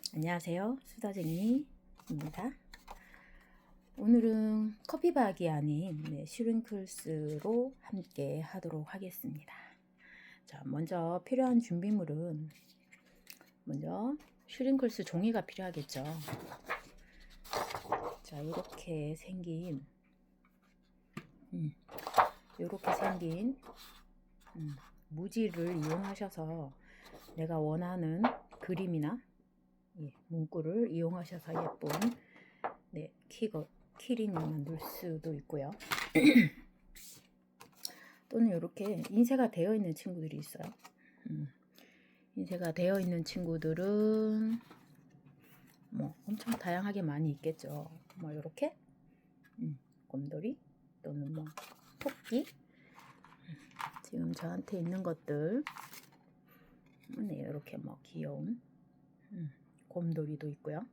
안녕하세요. 수다쟁이입니다. 오늘은 커피박이 아닌 슈링클스로 함께 하도록 하겠습니다. 자, 먼저 필요한 준비물은 먼저 슈링클스 종이가 필요하겠죠. 자, 이렇게 생긴 무지를 이용하셔서 내가 원하는 그림이나 문구를 이용하셔서 예쁜 키링을 만들 수도 있고요. 또는 이렇게 인쇄가 되어 있는 친구들이 있어요. 인쇄가 되어 있는 친구들은 뭐 엄청 다양하게 많이 있겠죠. 뭐 이렇게 곰돌이 또는 뭐 토끼, 지금 저한테 있는 것들 이렇게 뭐 귀여운 곰돌이도 있고요.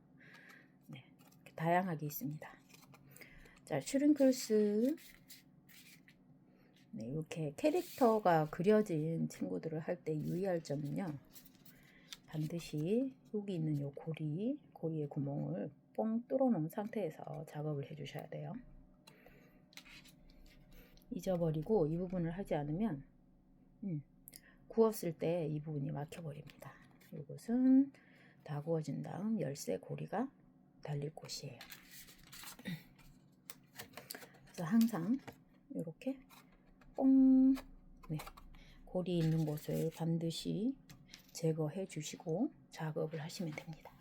다양하게 있습니다. 자, 슈링클스 이렇게 캐릭터가 그려진 친구들을 할 때 유의할 점은요, 반드시 여기 있는 요 고리의 구멍을 뻥 뚫어 놓은 상태에서 작업을 해 주셔야 돼요. 잊어버리고 이 부분을 하지 않으면 구웠을 때 이 부분이 막혀 버립니다. 이것은 다 구워진 다음 열쇠 고리가 달릴 곳이에요. 그래서 항상 이렇게 뽕 고리 있는 곳을 반드시 제거해 주시고 작업을 하시면 됩니다.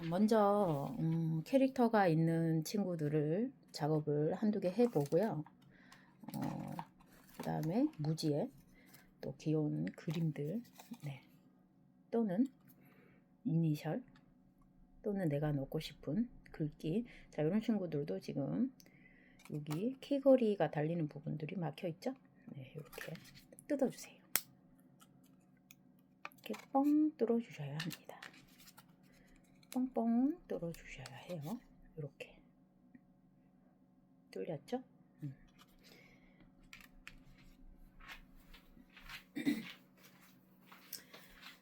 먼저 캐릭터가 있는 친구들을 작업을 한두 개 해보고요. 그 다음에 무지에 또 귀여운 그림들 또는 이니셜 또는 내가 넣고 싶은 글귀, 자, 이런 친구들도 지금 여기 키거리가 달리는 부분들이 막혀 있죠. 이렇게 뜯어주세요. 이렇게 뻥 뚫어 주셔야 합니다. 뻥뻥 뚫어 주셔야 해요. 이렇게 뚫렸죠?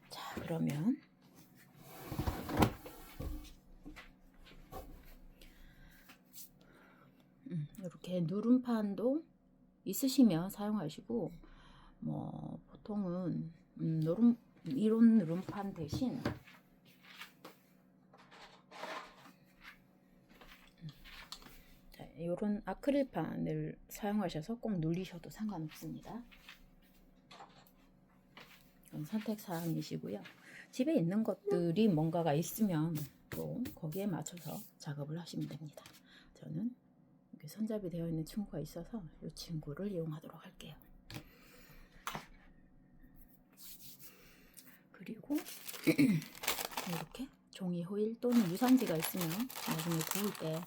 자, 그러면 이렇게 누름판도 있으시면 사용하시고, 뭐 보통은 이런 누름판 대신 이런 아크릴판을 사용하셔서 꼭 눌리셔도 상관없습니다. 이건 선택 사항이시고요. 집에 있는 것들이 뭔가가 있으면 또 거기에 맞춰서 작업을 하시면 됩니다. 저는 이렇게 손잡이 되어 있는 친구가 있어서 이 친구를 이용하도록 할게요. 그리고 이렇게 종이 호일 또는 유산지가 있으면 나중에 구울 때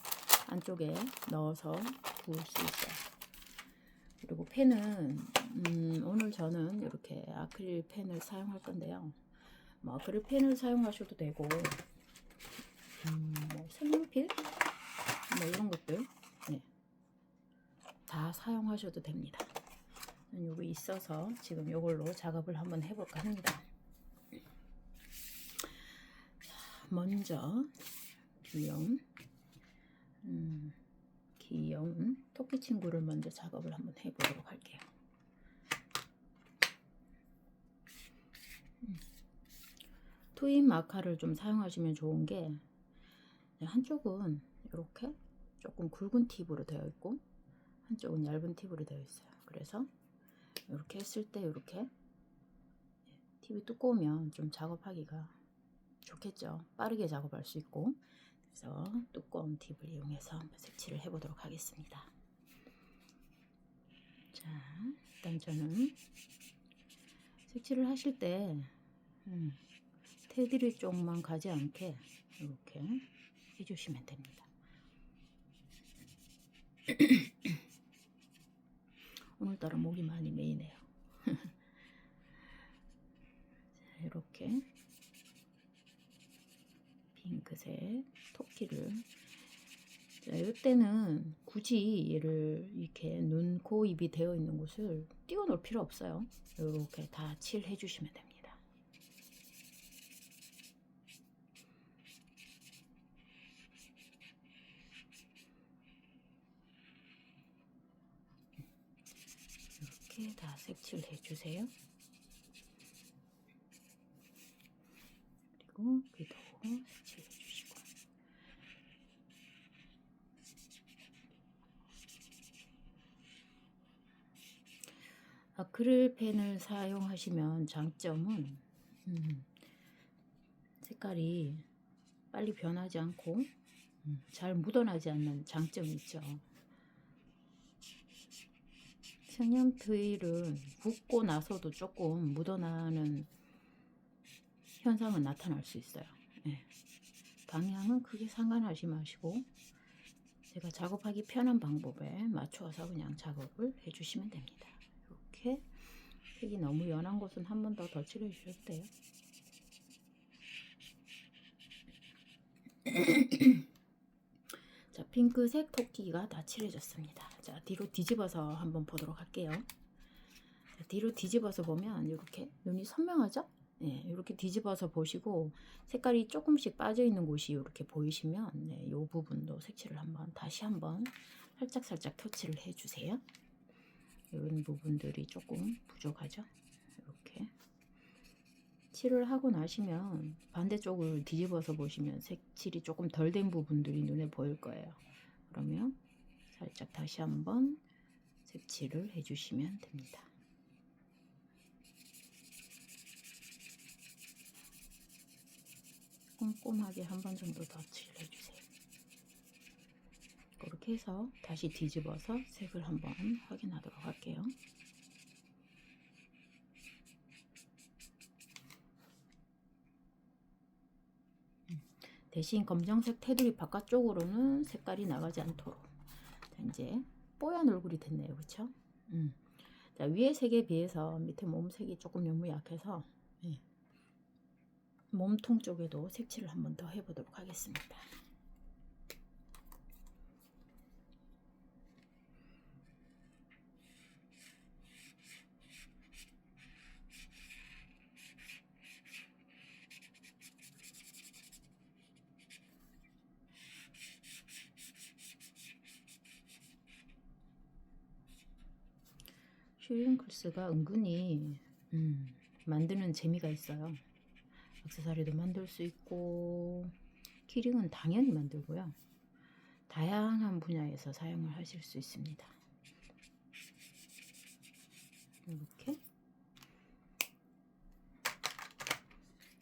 안쪽에 넣어서 구울 수 있어요. 그리고 펜은 오늘 저는 이렇게 아크릴 펜을 사용할 건데요. 뭐 아크릴 펜을 사용하셔도 되고, 뭐 색연필 뭐 이런 것들 다 사용하셔도 됩니다. 여기 있어서 지금 이걸로 작업을 한번 해볼까 합니다. 먼저 귀여운 토끼 친구를 먼저 작업을 한번 해보도록 할게요. 트윈 마카를 좀 사용하시면 좋은 게, 한쪽은 이렇게 조금 굵은 팁으로 되어 있고 한쪽은 얇은 팁으로 되어 있어요. 그래서 이렇게 했을 때 이렇게 팁이 두꺼우면 좀 작업하기가 좋겠죠. 빠르게 작업할 수 있고. 그래서 두꺼운 팁을 이용해서 한번 색칠을 해보도록 하겠습니다. 자, 일단 저는 색칠을 하실 때 테두리 쪽만 가지 않게 이렇게 해주시면 됩니다. 오늘따라 목이 많이 메이네요. 자, 이렇게 핑크색 토끼를, 자, 이때는 굳이 얘를 이렇게 눈, 코, 입이 되어 있는 곳을 띄워 놓을 필요 없어요. 이렇게 다 칠해 주시면 됩니다. 이렇게 다 색칠을 해주세요. 그리고 귀도 색칠해 주시고. 아크릴 펜을 사용하시면 장점은 색깔이 빨리 변하지 않고 잘 묻어나지 않는 장점이 있죠. 색연필은 붓고 나서도 조금 묻어나는 현상은 나타날 수 있어요. 네. 방향은 크게 상관하지 마시고 제가 작업하기 편한 방법에 맞춰서 그냥 작업을 해주시면 됩니다. 이렇게 색이 너무 연한 곳은 한 번 더 덧칠해 주셔도 돼요. 자, 핑크색 토끼가 다 칠해졌습니다. 자, 뒤로 뒤집어서 한번 보도록 할게요. 자, 뒤로 뒤집어서 보면 이렇게 눈이 선명하죠? 네, 이렇게 뒤집어서 보시고 색깔이 조금씩 빠져 있는 곳이 이렇게 보이시면 네, 이 부분도 색칠을 다시 한번 살짝 터치를 해주세요. 이런 부분들이 조금 부족하죠? 이렇게 칠을 하고 나시면 반대쪽을 뒤집어서 보시면 색칠이 조금 덜 된 부분들이 눈에 보일 거예요. 그러면 살짝 다시 한번 색칠을 해주시면 됩니다. 꼼꼼하게 한 번 정도 더 칠해주세요. 그렇게 해서 다시 뒤집어서 색을 한번 확인하도록 할게요. 대신 검정색 테두리 바깥쪽으로는 색깔이 나가지 않도록. 자, 이제 뽀얀 얼굴이 됐네요. 그쵸? 자, 위에 색에 비해서 밑에 몸색이 조금 너무 약해서 몸통 쪽에도 색칠을 한번 더 해보도록 하겠습니다. 슈링클스가 은근히 만드는 재미가 있어요. 액세서리도 만들 수 있고 키링은 당연히 만들고요. 다양한 분야에서 사용을 하실 수 있습니다. 이렇게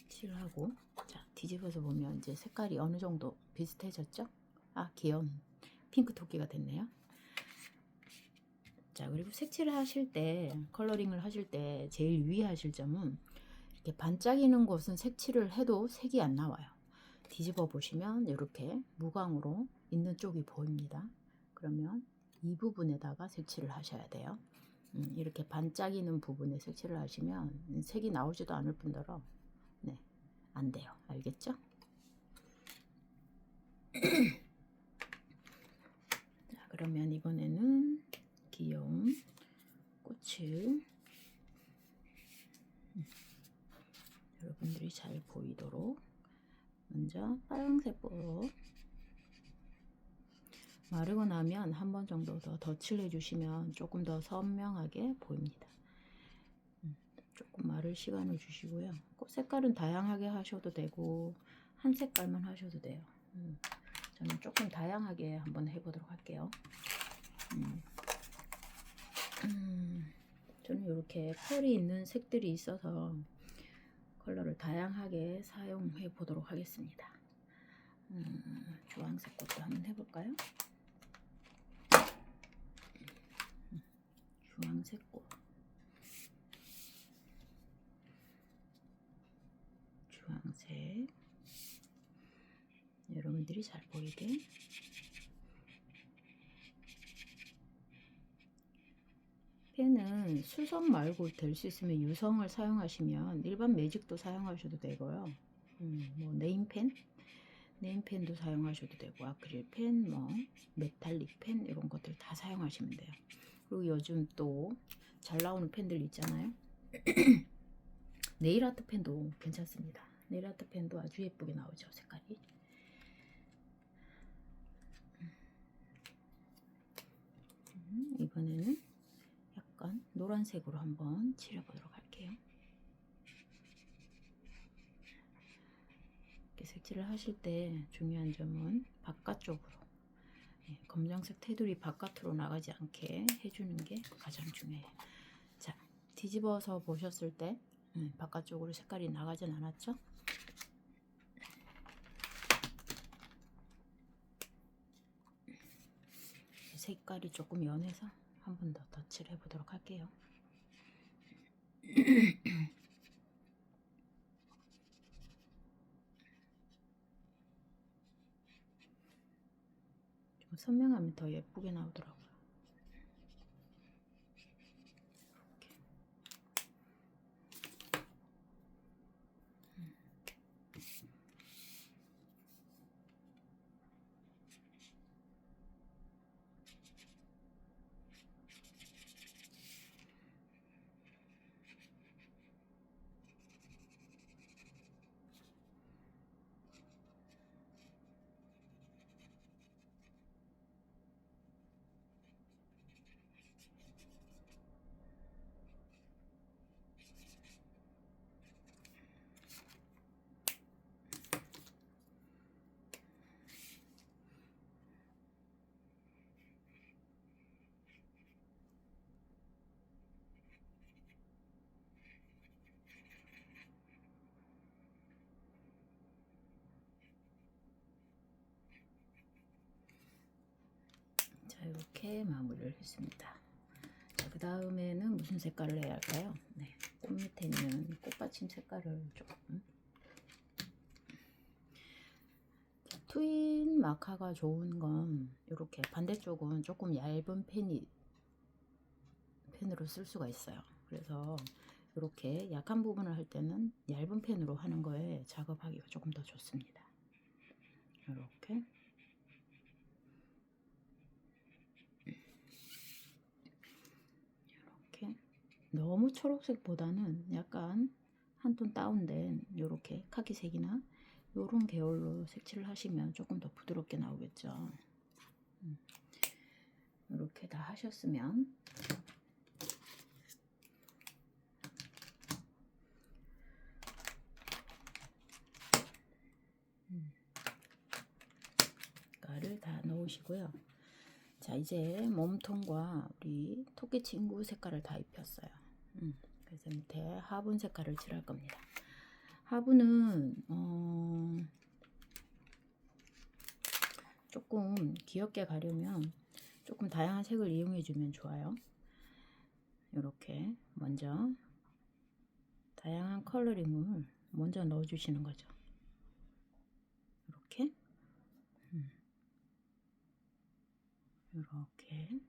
칠하고 자, 뒤집어서 보면 이제 색깔이 어느 정도 비슷해졌죠? 아, 귀여운 핑크 토끼가 됐네요. 자, 그리고 색칠을 하실 때, 컬러링을 하실 때 제일 유의하실 점은 이렇게 반짝이는 곳은 색칠을 해도 색이 안 나와요. 뒤집어 보시면 이렇게 무광으로 있는 쪽이 보입니다. 그러면 이 부분에다가 색칠을 하셔야 돼요. 이렇게 반짝이는 부분에 색칠을 하시면 색이 나오지도 않을 뿐더러 네, 안 돼요. 알겠죠? 자, 그러면 이번에는 귀여운 꽃을 여러분들이 잘 보이도록 먼저 빨강색으로 마르고 나면 한 번 정도 더 덧칠 해주시면 조금 더 선명하게 보입니다. 조금 마를 시간을 주시고요. 꽃 색깔은 다양하게 하셔도 되고 한 색깔만 하셔도 돼요. 저는 조금 다양하게 한번 해보도록 할게요. 저는 이렇게 펄이 있는 색들이 있어서 컬러를 다양하게 사용해 보도록 하겠습니다. 주황색 꽃도 한번 해볼까요? 주황색 꽃, 주황색, 여러분들이 잘 보이게 펜은 수성 말고 될 수 있으면 유성을 사용하시면 일반 매직도 사용하셔도 되고요. 뭐 네임펜도 사용하셔도 되고 아크릴 펜, 뭐 메탈릭 펜 이런 것들 다 사용하시면 돼요. 그리고 요즘 또 잘 나오는 펜들 있잖아요. 네일 아트 펜도 괜찮습니다. 네일 아트 펜도 아주 예쁘게 나오죠, 색깔이. 이번에는 약간 노란색으로 한번 칠해 보도록 할게요. 이렇게 색칠을 하실 때 중요한 점은 바깥쪽으로, 검정색 테두리 바깥으로 나가지 않게 해주는 게 가장 중요해요. 자, 뒤집어서 보셨을 때 바깥쪽으로 색깔이 나가진 않았죠? 색깔이 조금 연해서 한 번 더 덧칠을 해보도록 할게요. 좀 선명하면 더 예쁘게 나오더라고요. 이렇게. 자, 이렇게 마무리를 했습니다. 그 다음에는 무슨 색깔을 해야 할까요? 네, 꽃 밑에 있는 꽃받침 색깔을 조금. 자, 트윈 마카가 좋은 건 이렇게 반대쪽은 조금 얇은 펜으로 쓸 수가 있어요. 그래서 이렇게 약한 부분을 할 때는 얇은 펜으로 하는 거에 작업하기가 조금 더 좋습니다. 이렇게. 너무 초록색보다는 약간 한 톤 다운된 요렇게 카키색이나 요런 계열로 색칠을 하시면 조금 더 부드럽게 나오겠죠. 이렇게 다 하셨으면 가를 다 넣으시고요. 자, 이제 몸통과 우리 토끼 친구 색깔을 다 입혔어요. 그래서 밑에 화분 색깔을 칠할 겁니다. 화분은 조금 귀엽게 가려면 조금 다양한 색을 이용해 주면 좋아요. 이렇게 먼저 다양한 컬러링을 먼저 넣어 주시는 거죠. 이렇게 이렇게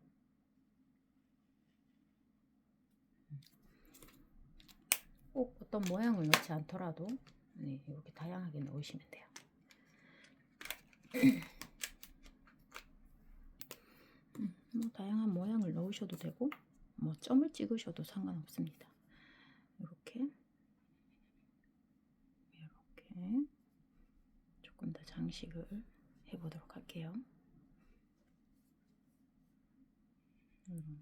꼭 어떤 모양을 넣지 않더라도 이렇게 다양하게 넣으시면 돼요. 뭐 다양한 모양을 넣으셔도 되고 뭐 점을 찍으셔도 상관없습니다. 이렇게 조금 더 장식을 해보도록 할게요. 이렇게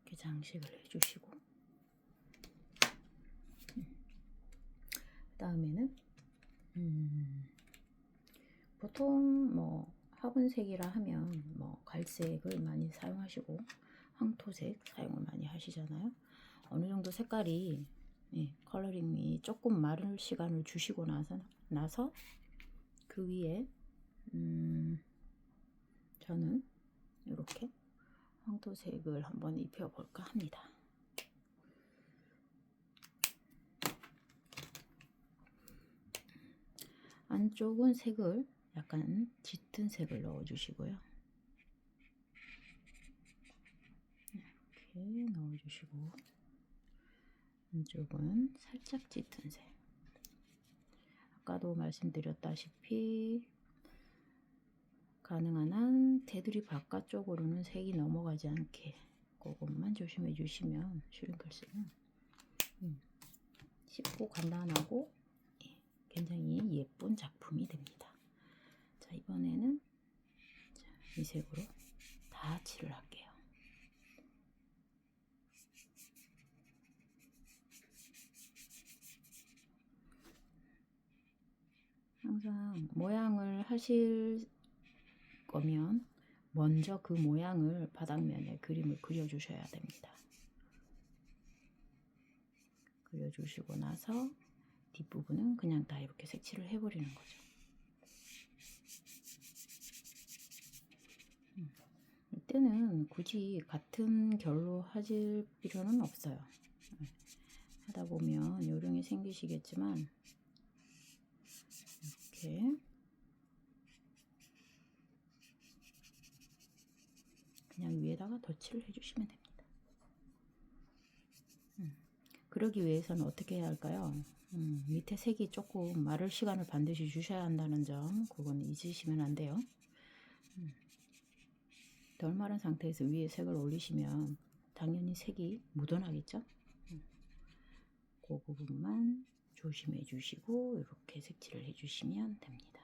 이렇게 장식을 해주시고 다음에는 보통 뭐 화분색이라 하면 뭐 갈색을 많이 사용하시고 황토색 사용을 많이 하시잖아요. 어느 정도 색깔이 컬러링이 조금 마를 시간을 주시고 나서 그 위에 저는 이렇게 황토색을 한번 입혀볼까 합니다. 안쪽은 색을 약간 짙은 색을 넣어주시고요. 이렇게 넣어주시고 안쪽은 살짝 짙은 색. 아까도 말씀드렸다시피 가능한 한 테두리 바깥쪽으로는 색이 넘어가지 않게 그것만 조심해 주시면 슈링클스는 쉽고 간단하고 굉장히 예쁜 작품이 됩니다. 자, 이번에는 이 색으로 다 칠을 할게요. 항상 모양을 하실 거면 먼저 그 모양을 바닥면에 그림을 그려 주셔야 됩니다. 그려 주시고 나서 뒷부분은 그냥 다 이렇게 색칠을 해 버리는 거죠. 이때는 굳이 같은 결로 하실 필요는 없어요. 하다 보면 요령이 생기시겠지만 이렇게 그냥 위에다가 덧칠을 해주시면 됩니다. 그러기 위해서는 어떻게 해야 할까요? 밑에 색이 조금 마를 시간을 반드시 주셔야 한다는 점, 그건 잊으시면 안 돼요. 덜 마른 상태에서 위에 색을 올리시면 당연히 색이 묻어나겠죠? 그 부분만 조심해 주시고 이렇게 색칠을 해 주시면 됩니다.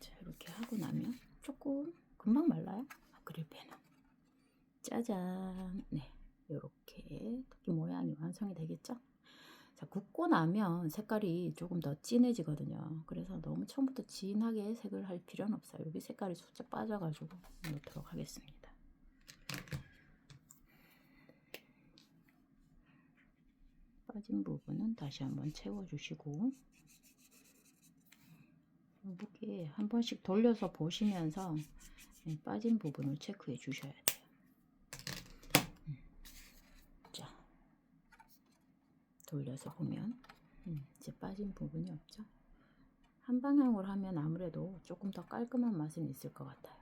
자, 이렇게 하고 나면 조금 금방 말라요. 아크릴펜은. 짜잔. 네, 이렇게 토끼 모양이 완성이 되겠죠? 자, 굽고 나면 색깔이 조금 더 진해지거든요. 그래서 너무 처음부터 진하게 색을 할 필요는 없어요. 여기 색깔이 살짝 빠져가지고 넣도록 하겠습니다. 빠진 부분은 다시 한번 채워주시고 무게 한 번씩 돌려서 보시면서 빠진 부분을 체크해 주셔야 돼요. 자, 돌려서 보면 이제 빠진 부분이 없죠. 한 방향으로 하면 아무래도 조금 더 깔끔한 맛은 있을 것 같아요.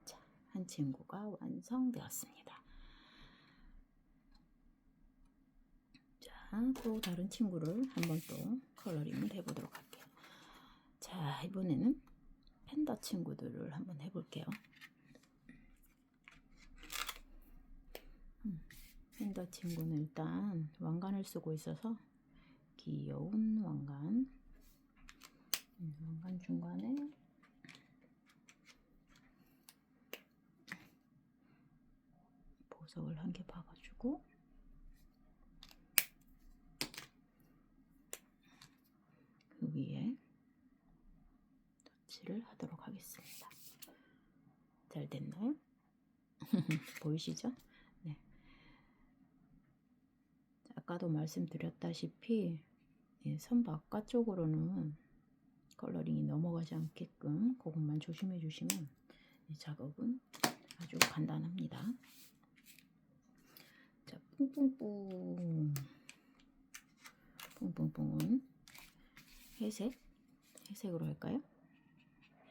자, 한 친구가 완성되었습니다. 자, 또 다른 친구를 한번 또 컬러링을 해보도록 할게요. 자, 이번에는 팬더 친구들을 한번 해볼게요. 팬더 친구는 일단 왕관을 쓰고 있어서 귀여운 왕관, 왕관 중간에 보석을 한 개 박아주고 그 위에 덧칠을 하도록 하겠습니다. 잘 됐나요? 보이시죠? 네. 아까도 말씀드렸다시피 선 바깥쪽으로는 컬러링이 넘어가지 않게끔 그것만 조심해 주시면 이 작업은 아주 간단합니다. 자, 뿡뿡뿡. 뿡뿡뿡은 회색으로 할까요?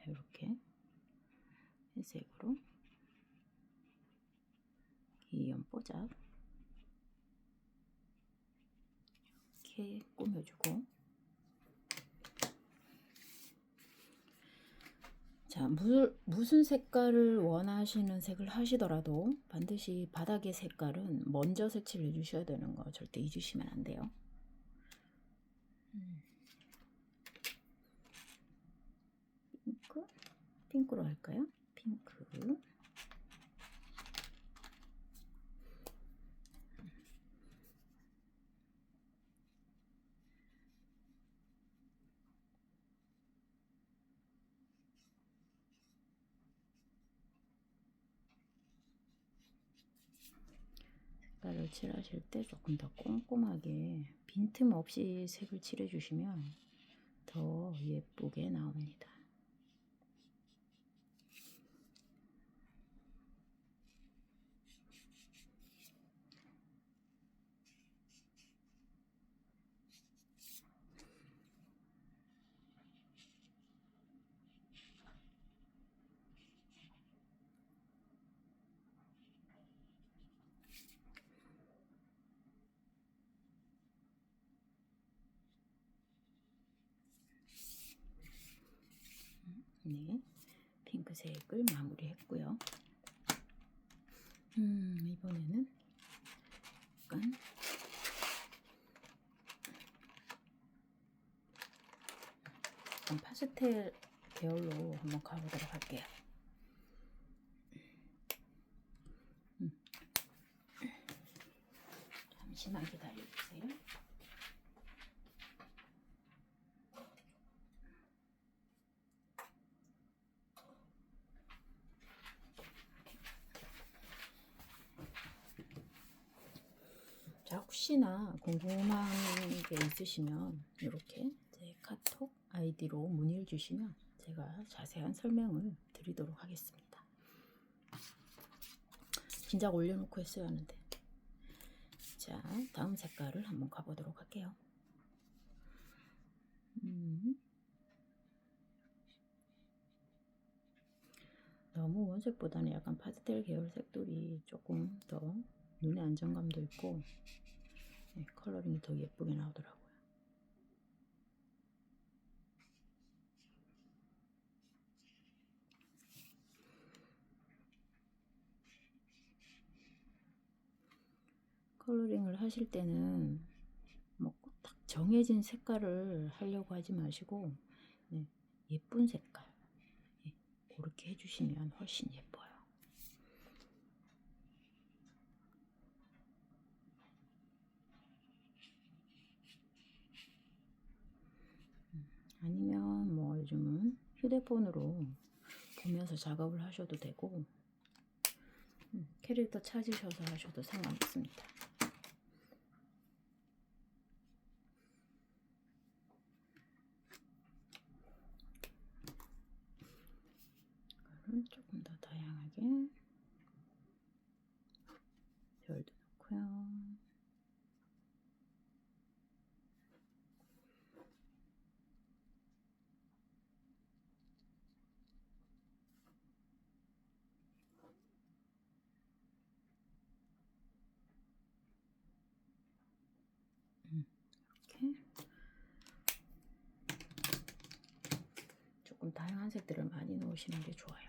이렇게 회색으로 이 연보작 이렇게 꾸며주고, 자, 무슨 색깔을 원하시는 색을 하시더라도 반드시 바닥의 색깔은 먼저 색칠을 해주셔야 되는 거 절대 잊으시면 안 돼요. 핑크로 할까요? 핑크. 색깔을 칠하실 때 조금 더 꼼꼼하게 빈틈없이 색을 칠해 주시면 더 예쁘게 나옵니다. 네, 핑크색을 마무리했고요. 이번에는 약간 파스텔 계열로 한번 가보도록 할게요. 잠시만 기다려주세요. 자, 혹시나 궁금한 게 있으시면 이렇게 제 카톡 아이디로 문의를 주시면 제가 자세한 설명을 드리도록 하겠습니다. 진작 올려놓고 했어야 하는데. 자, 다음 색깔을 한번 가보도록 할게요. 너무 원색보다는 약간 파스텔 계열 색돌이 조금 더 눈에 안정감도 있고, 네, 컬러링이 더 예쁘게 나오더라고요. 컬러링을 하실 때는 뭐 딱 정해진 색깔을 하려고 하지 마시고, 네, 예쁜 색깔, 네, 그렇게 해주시면 훨씬 예뻐요. 아니면 뭐 요즘은 휴대폰으로 보면서 작업을 하셔도 되고, 캐릭터 찾으셔서 하셔도 상관없습니다. 조금 더 다양하게 별도 넣고요. 이렇게 조금 다양한 색들을 많이 넣으시는 게 좋아요.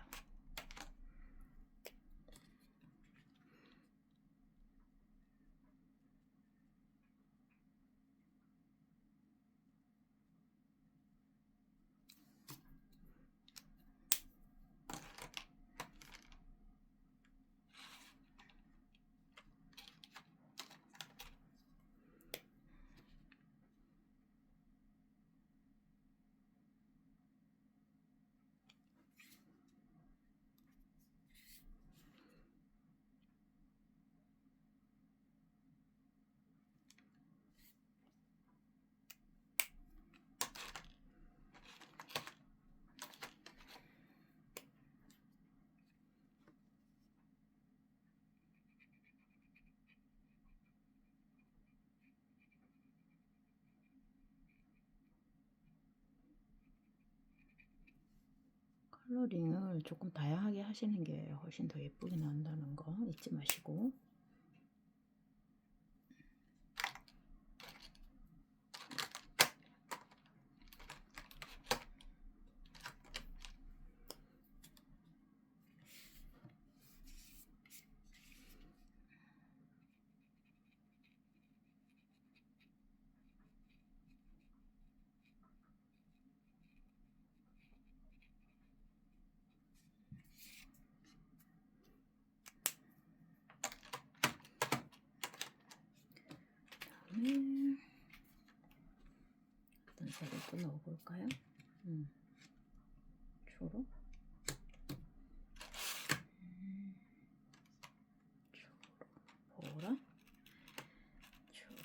컬러링을 조금 다양하게 하시는 게 훨씬 더 예쁘게 나온다는 거 잊지 마시고, 그다음에 어떤 색을 또 넣어볼까요? 초록, 보라, 초록,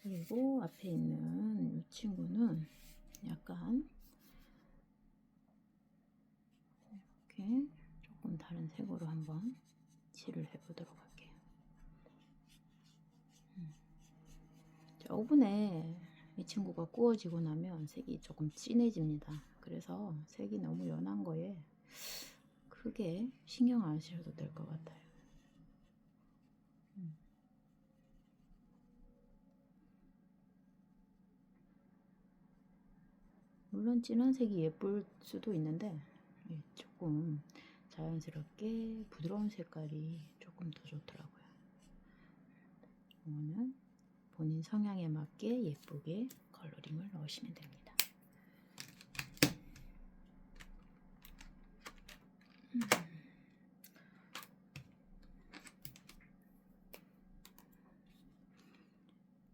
그리고 앞에 있는 이 친구는 약간 이렇게 조금 다른 색으로 한번 칠을 해보도록 할게요. 자, 오븐에 이 친구가 구워지고 나면 색이 조금 진해집니다. 그래서 색이 너무 연한 거에 크게 신경 안 쓰셔도 될 것 같아요. 물론 진한 색이 예쁠 수도 있는데 조금 자연스럽게 부드러운 색깔이 조금 더 좋더라고요. 이거는 본인 성향에 맞게 예쁘게 컬러링을 넣으시면 됩니다.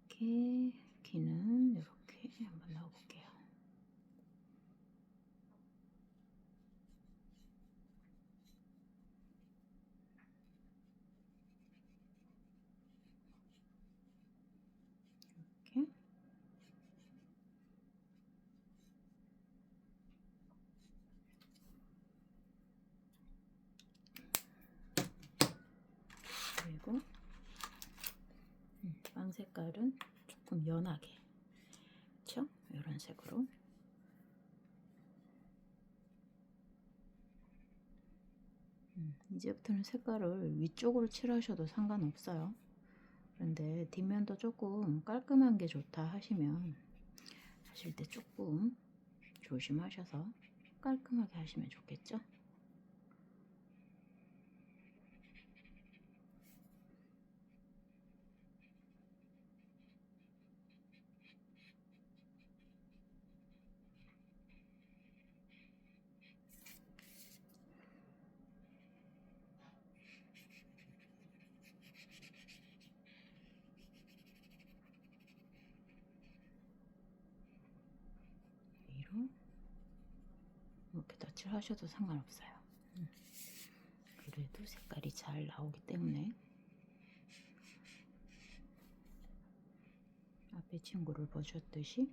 이렇게 귀는 이렇게 한번 넣어볼게요. 이렇게. 그리고 빵 색깔은 조금 연하게, 그렇죠? 이런 색으로. 이제부터는 색깔을 위쪽으로 칠하셔도 상관없어요. 그런데 뒷면도 조금 깔끔한 게 좋다 하시면 하실 때 조금 조심하셔서 깔끔하게 하시면 좋겠죠? 위로 이렇게 덧칠 하셔도 상관없어요. 그래도 색깔이 잘 나오기 때문에 앞에 친구를 보셨듯이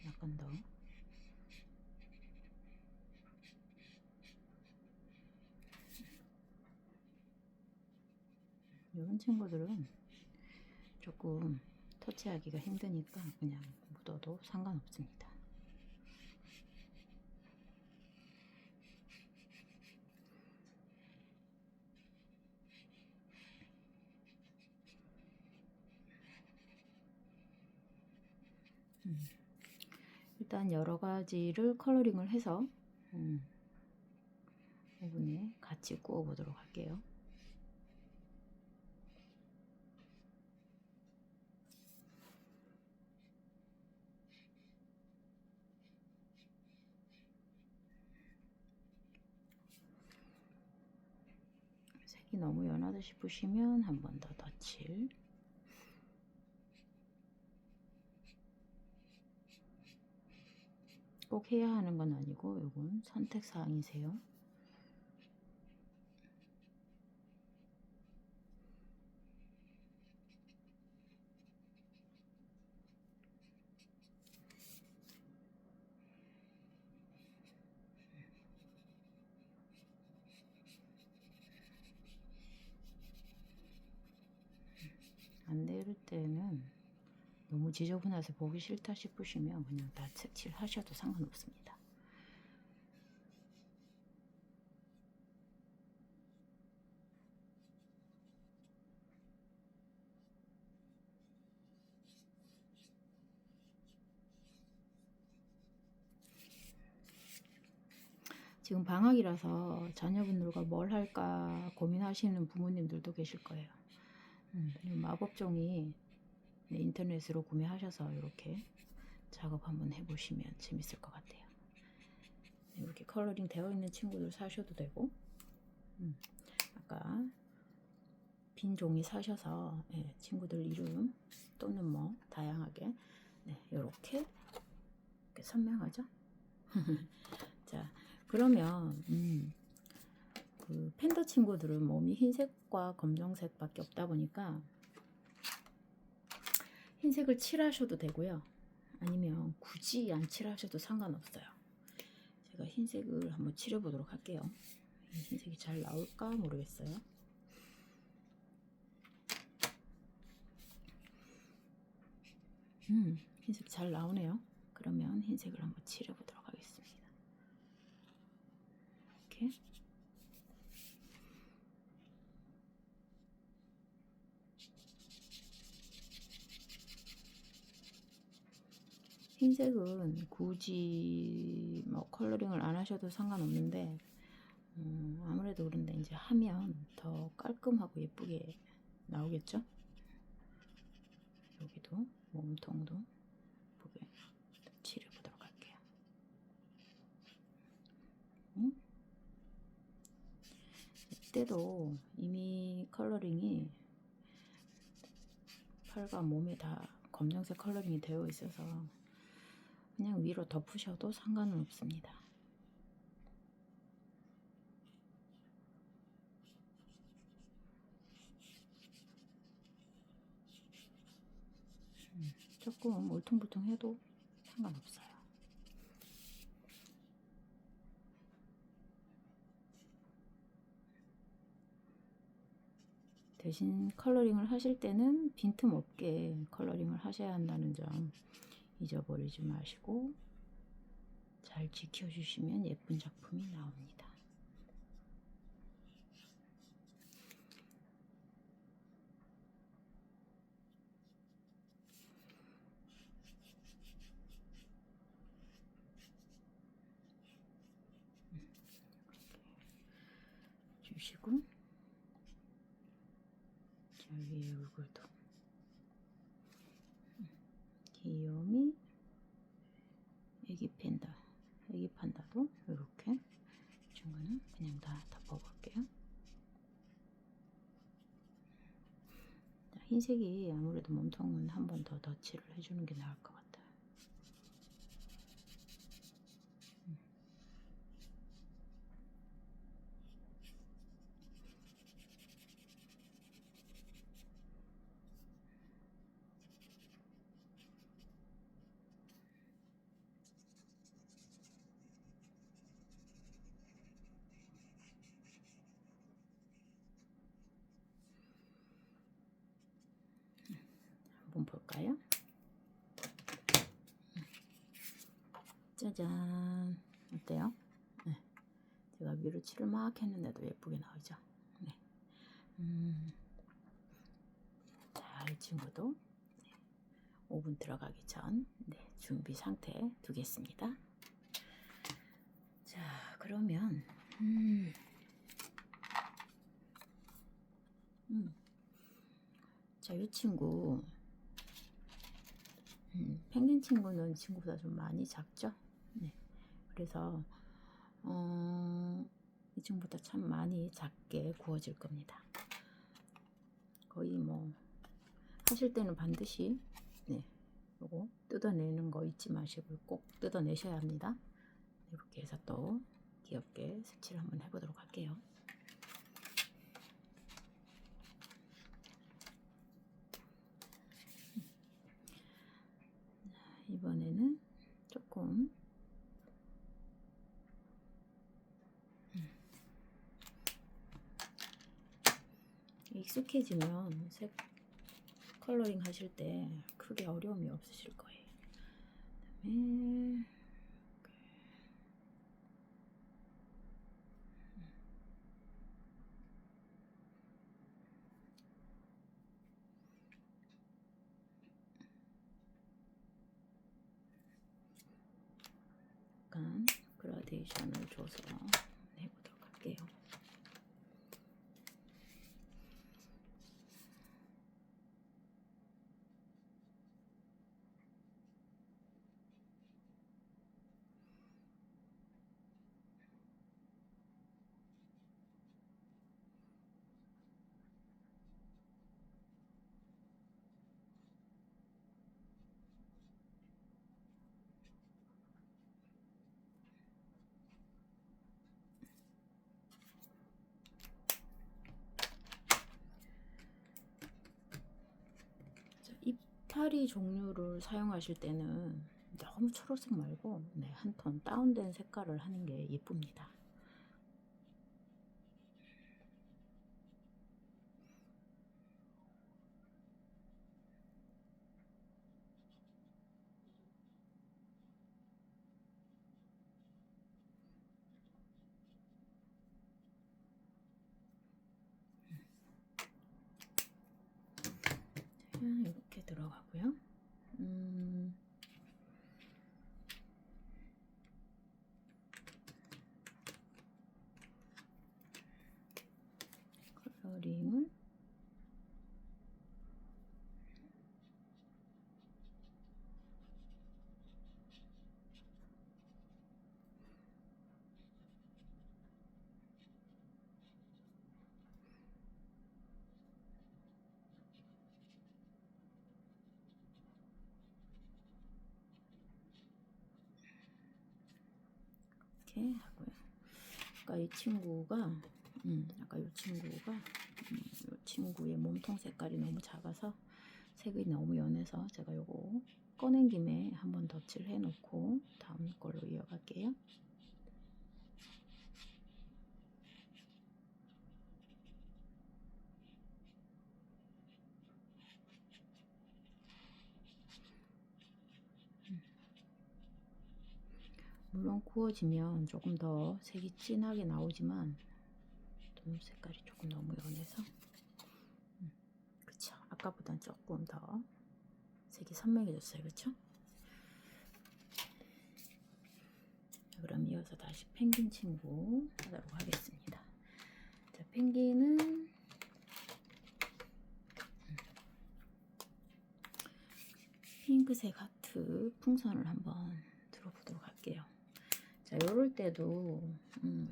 약간 더 이런 친구들은 조금 터치하기가 힘드니까 그냥 묻어도 상관없습니다. 일단 여러 가지를 컬러링을 해서 오븐에 같이 구워 보도록 할게요. 색이 너무 연하다 싶으시면 한 번 더 덧칠. 꼭 해야 하는 건 아니고 이건 선택 사항이세요. 안 될 때는 너무 지저분해서 보기 싫다 싶으시면 그냥 다 색칠 하셔도 상관없습니다. 지금 방학이라서 자녀분들과 뭘 할까 고민하시는 부모님들도 계실 거예요. 마법종이 인터넷으로 구매하셔서 이렇게 작업 한번 해보시면 재밌을 것 같아요. 이렇게 컬러링 되어 있는 친구들 사셔도 되고 아까 빈 종이 사셔서 친구들 이름 또는 뭐 다양하게 이렇게 선명하죠? 자, 그러면 그 팬더 친구들은 몸이 흰색과 검정색밖에 없다 보니까 흰색을 칠하셔도 되고요. 아니면 굳이 안 칠하셔도 상관없어요. 제가 흰색을 한번 칠해 보도록 할게요. 흰색이 잘 나올까 모르겠어요. 흰색 잘 나오네요. 그러면 흰색을 한번 칠해 보도록 하겠습니다. 이렇게. 흰색은 굳이 뭐 컬러링을 안 하셔도 상관없는데 아무래도 그런데 이제 하면 더 깔끔하고 예쁘게 나오겠죠? 여기도 몸통도 예쁘게 칠해 보도록 할게요. 이때도 이미 컬러링이 팔과 몸에 다 검정색 컬러링이 되어 있어서 그냥 위로 덮으셔도 상관은 없습니다. 조금 울퉁불퉁해도 상관없어요. 대신 컬러링을 하실 때는 빈틈없게 컬러링을 하셔야 한다는 점 잊어버리지 마시고 잘 지켜주시면 예쁜 작품이 나옵니다. 주시고 자, 위에 얼굴도 귀요미 애기 판다도 이렇게 중간은 그냥 다 덮어볼게요. 자, 흰색이 아무래도 몸통은 한 번 더 덧칠을 해주는 게 나을 것 같아요. 한번 볼까요? 짜잔, 어때요? 네. 제가 위로 칠을 막 했는데도 예쁘게 나오죠? 네. 자, 이 친구도 5분 들어가기 전 준비 상태에 두겠습니다. 자, 그러면 자, 이 친구 펭귄 친구는 이 친구보다 좀 많이 작죠? 네. 그래서 이 친구보다 참 많이 작게 구워질 겁니다. 거의 뭐 하실 때는 반드시 요거 뜯어내는 거 잊지 마시고 꼭 뜯어내셔야 합니다. 이렇게 해서 또 귀엽게 색칠을 한번 해보도록 할게요. 이번에는 조금 익숙해지면 색 컬러링 하실 때 크게 어려움이 없으실 거예요. 그다음에 약간 그라데이션을 줘서 해보도록 할게요. 이파리 종류를 사용하실 때는 너무 초록색 말고 한 톤 다운된 색깔을 하는 게 예쁩니다. 이렇게 들어가고요. 컬러링을 이렇게 하고요. 아까 이 친구가 이 친구의 몸통 색깔이 너무 작아서 색이 너무 연해서 제가 요거 꺼낸 김에 한번 덧칠을 해 놓고 다음 걸로 이어갈게요. 물론 구워지면 조금 더 색이 진하게 나오지만 눈 색깔이 조금 너무 연해서 그쵸, 아까보단 조금 더 색이 선명해졌어요. 그쵸? 그럼 이어서 다시 펭귄 친구 하도록 하겠습니다. 자, 펭귄은 핑크색 하트 풍선을 한번 들어보도록 할게요. 자, 요럴 때도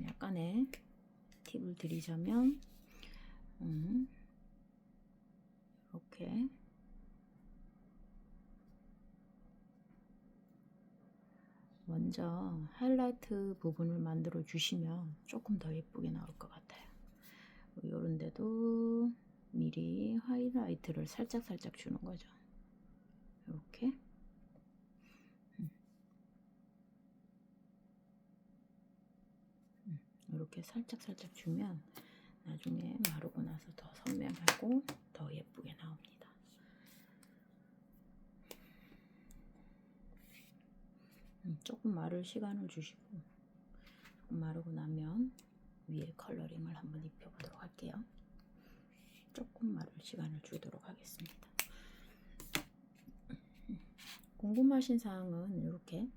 약간의 팁을 드리자면 이렇게 먼저 하이라이트 부분을 만들어 주시면 조금 더 예쁘게 나올 것 같아요. 요런 데도 미리 하이라이트를 살짝 주는 거죠. 이렇게 이렇게 살짝 주면 나중에 마르고 나서 더 선명하고 더 예쁘게 나옵니다. 조금 마를 시간을 주시고 조금 마르고 나면 위에 컬러링을 한번 입혀보도록 할게요. 조금 마를 시간을 주도록 하겠습니다. 궁금하신 사항은 이렇게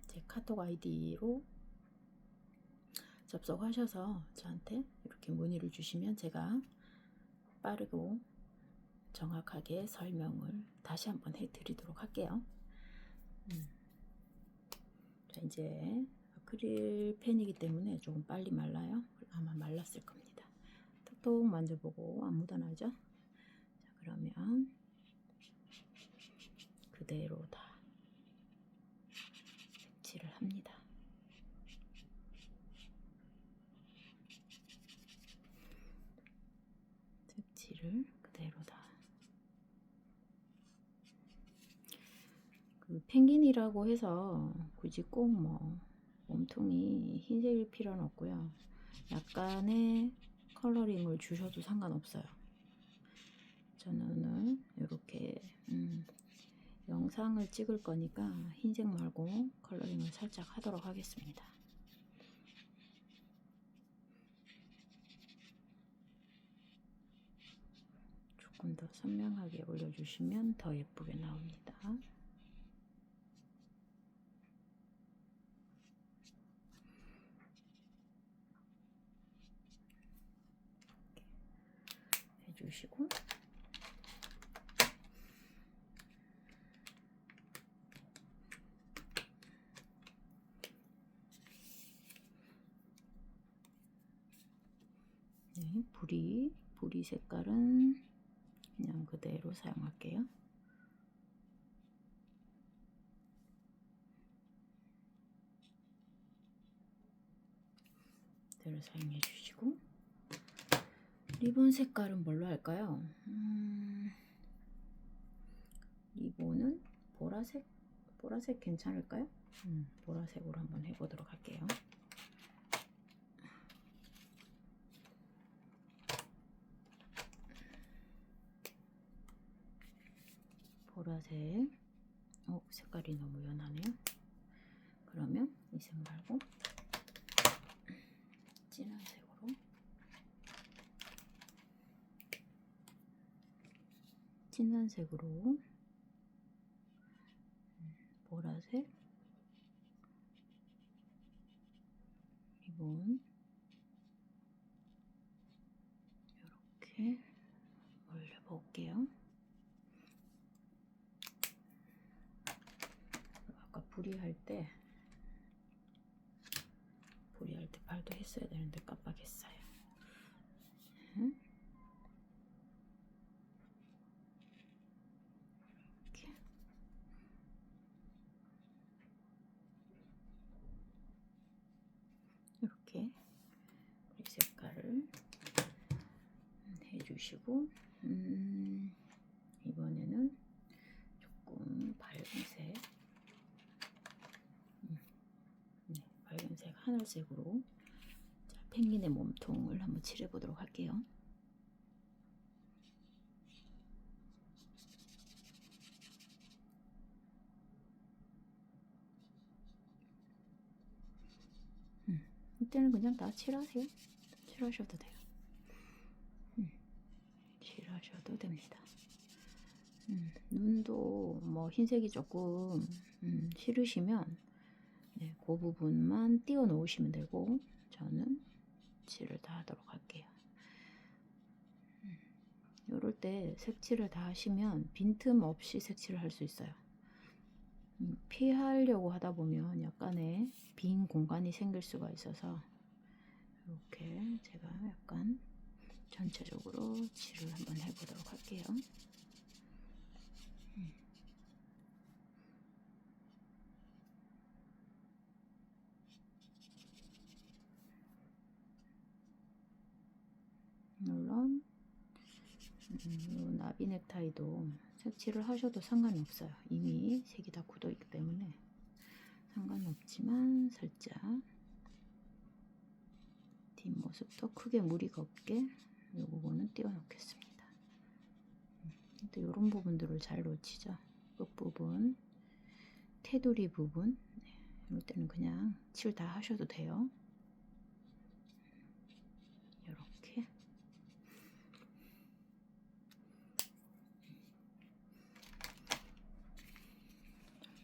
제 카톡 아이디로 접속하셔서 저한테 이렇게 문의를 주시면 제가 빠르고 정확하게 설명을 다시 한번 해드리도록 할게요. 자, 이제 아크릴 펜이기 때문에 조금 빨리 말라요. 아마 말랐을 겁니다. 톡톡 만져보고 안 묻어나죠? 자, 그러면 그대로 다 색칠을 합니다. 색칠을 그대로 다. 그 펭귄이라고 해서 굳이 꼭 뭐 몸통이 흰색일 필요는 없고요. 약간의 컬러링을 주셔도 상관없어요. 저는 오늘 이렇게 영상을 찍을 거니까 흰색 말고 컬러링을 살짝 하도록 하겠습니다. 조금 더 선명하게 올려주시면 더 예쁘게 나옵니다. 해주시고 네, 부리 색깔은 그냥 그대로 사용할게요. 그대로 사용해 주시고 리본 색깔은 뭘로 할까요? 리본은 보라색 괜찮을까요? 보라색으로 한번 해보도록 할게요. 보라색. 색깔이 너무 연하네요. 그러면 이 색 말고 진한 색으로 진한 색으로 보라색 리본 이렇게 올려볼게요. 아까 부리할 때 발도 했어야 되는데 깜빡했어요. 이렇게 우리 색깔을 해주시고 이번에는 조금 밝은색 밝은색 하늘색으로 자, 펭귄의 몸통을 한번 칠해 보도록 할게요. 이때는 그냥 다 칠하세요. 칠하셔도 돼요. 칠하셔도 됩니다. 눈도 뭐 흰색이 조금 싫으시면 네, 그 부분만 띄워 놓으시면 되고 저는 칠을 다 하도록 할게요. 이럴 때 색칠을 다 하시면 빈틈 없이 색칠을 할 수 있어요. 피하려고 하다 보면 약간의 빈 공간이 생길 수가 있어서 이렇게 제가 약간 전체적으로 칠을 한번 해보도록 할게요. 물론 이 나비 넥타이도 색칠을 하셔도 상관이 없어요. 이미 색이 다 굳어 있기 때문에 상관없지만 살짝 뒷모습도 크게 무리가 없게 이 부분은 띄워 놓겠습니다. 근데 이런 부분들을 잘 놓치죠. 끝부분, 테두리 부분 이럴 때는 그냥 칠 다 하셔도 돼요. 이렇게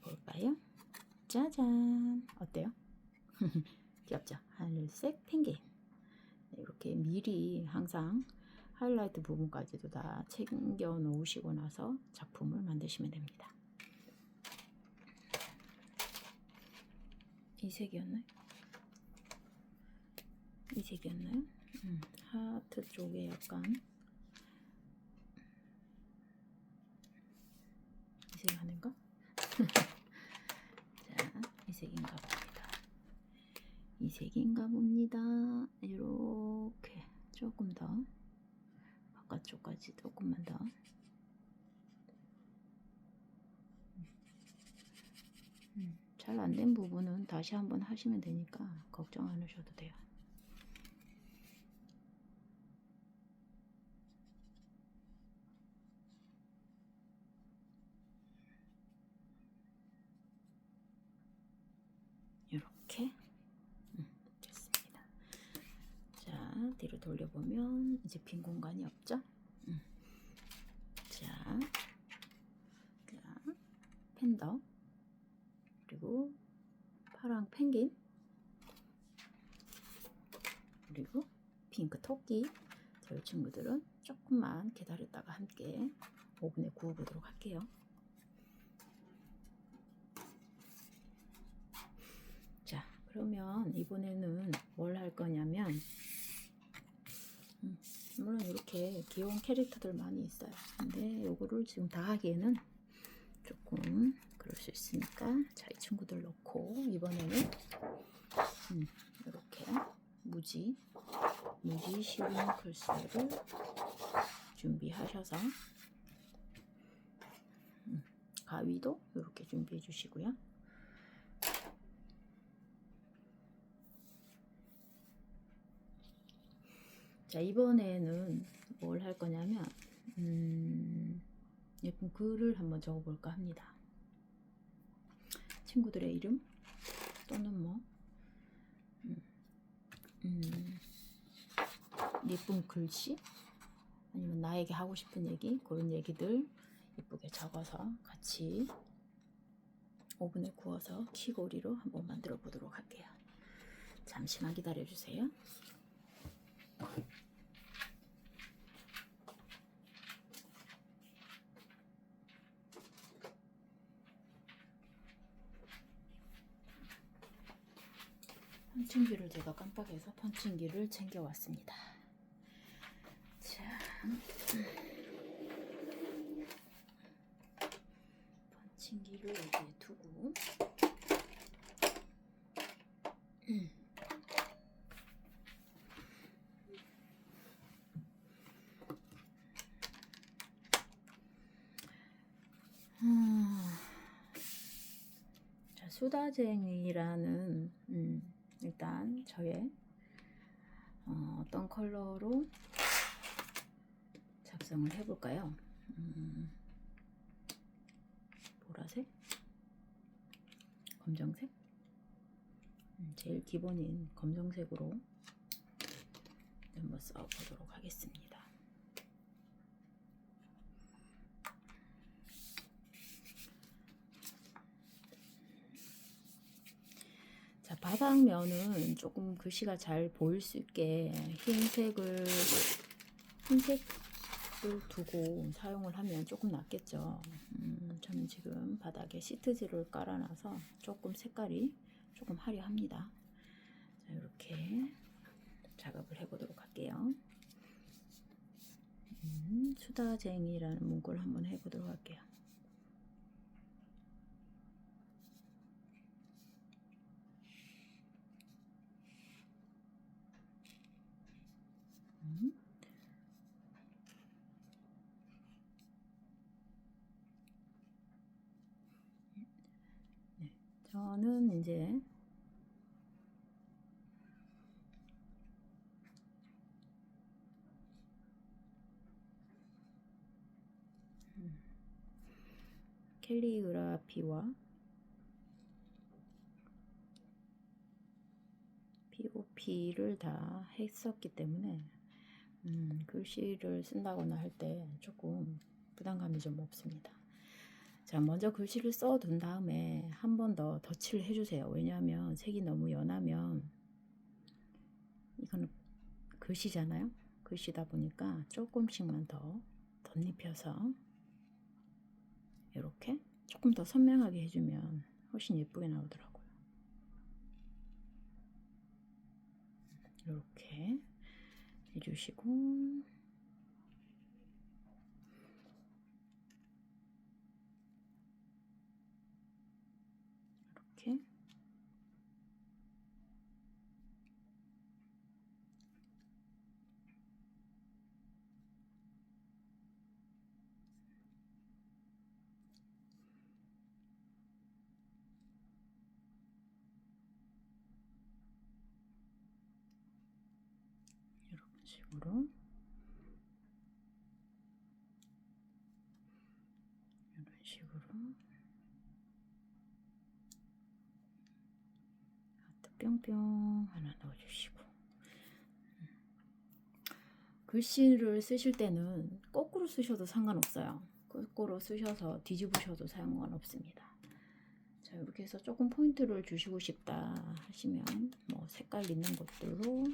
볼까요? 짜잔! 어때요? 귀엽죠? 하늘색 펭귄. 이렇게 미리 항상 하이라이트 부분까지도 다 챙겨 놓으시고 나서 작품을 만드시면 됩니다. 이 색이었나요? 이 색이었나요? 하트 쪽에 약간 이 색이 아닌가? 자, 이 색인가 봅니다. 이 색인가 봅니다. 이렇게 조금 더 바깥쪽까지 조금만 더 잘 안 된 부분은 다시 한번 하시면 되니까 걱정 안 하셔도 돼요. 이렇게 됐습니다. 자, 뒤로 돌려보면 이제 빈 공간이 없죠? 자, 팬더 그리고 파랑 펭귄 그리고 핑크 토끼 저희 친구들은 조금만 기다렸다가 함께 오븐에 구워보도록 할게요. 자, 그러면 이번에는 뭘 할 거냐면 물론 이렇게 귀여운 캐릭터들 많이 있어요. 근데 요거를 지금 다 하기에는 조금 그럴 수 있으니까 자, 이 친구들 넣고 이번에는 이렇게 무지 쉬운 글씨를 준비하셔서 가위도 이렇게 준비해 주시고요. 자, 이번에는 뭘 할 거냐면 예쁜 글을 한번 적어볼까 합니다. 친구들의 이름 또는 뭐 예쁜 글씨 아니면 나에게 하고 싶은 얘기, 그런 얘기들 예쁘게 적어서 같이 오븐에 구워서 퀴고리로 한번 만들어 보도록 할게요. 잠시만 기다려 주세요. 펀칭기를 제가 깜빡해서 펀칭기를 챙겨왔습니다. 자, 펀칭기를 여기에 두고 자, 수다쟁이라는 일단 저의 어떤 컬러로 작성을 해볼까요? 보라색? 검정색? 제일 기본인 검정색으로 한번 써보도록 하겠습니다. 자, 바닥면은 조금 글씨가 잘 보일 수 있게 흰색을 두고 사용을 하면 조금 낫겠죠. 저는 지금 바닥에 시트지를 깔아놔서 조금 색깔이 조금 화려합니다. 자, 이렇게 작업을 해보도록 할게요. 수다쟁이라는 문구를 한번 해보도록 할게요. 네, 저는 이제 캘리그라피와 POP를 다 했었기 때문에 글씨를 쓴다거나 할 때 조금 부담감이 좀 없습니다. 자, 먼저 글씨를 써둔 다음에 한 번 더 덧칠을 해주세요. 왜냐하면 색이 너무 연하면 이거는 글씨잖아요. 글씨다 보니까 조금씩만 더 덧입혀서 이렇게 조금 더 선명하게 해주면 훨씬 예쁘게 나오더라고요. 이렇게 해주시고 이렇게 이런 식으로 하트 뿅뿅 하나 넣어주시고 글씨를 쓰실 때는 거꾸로 쓰셔도 상관없어요. 거꾸로 쓰셔서 뒤집으셔도 상관없습니다. 자, 이렇게 해서 조금 포인트를 주시고 싶다 하시면 뭐 색깔 있는 것들로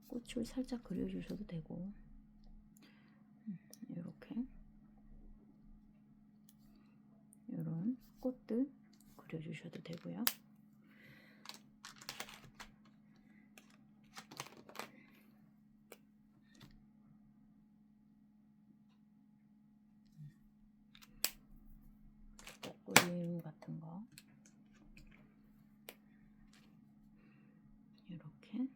꽃을 살짝 그려주셔도 되고 이렇게 이런 꽃들 그려주셔도 되고요. 꽃그림 같은 거 이렇게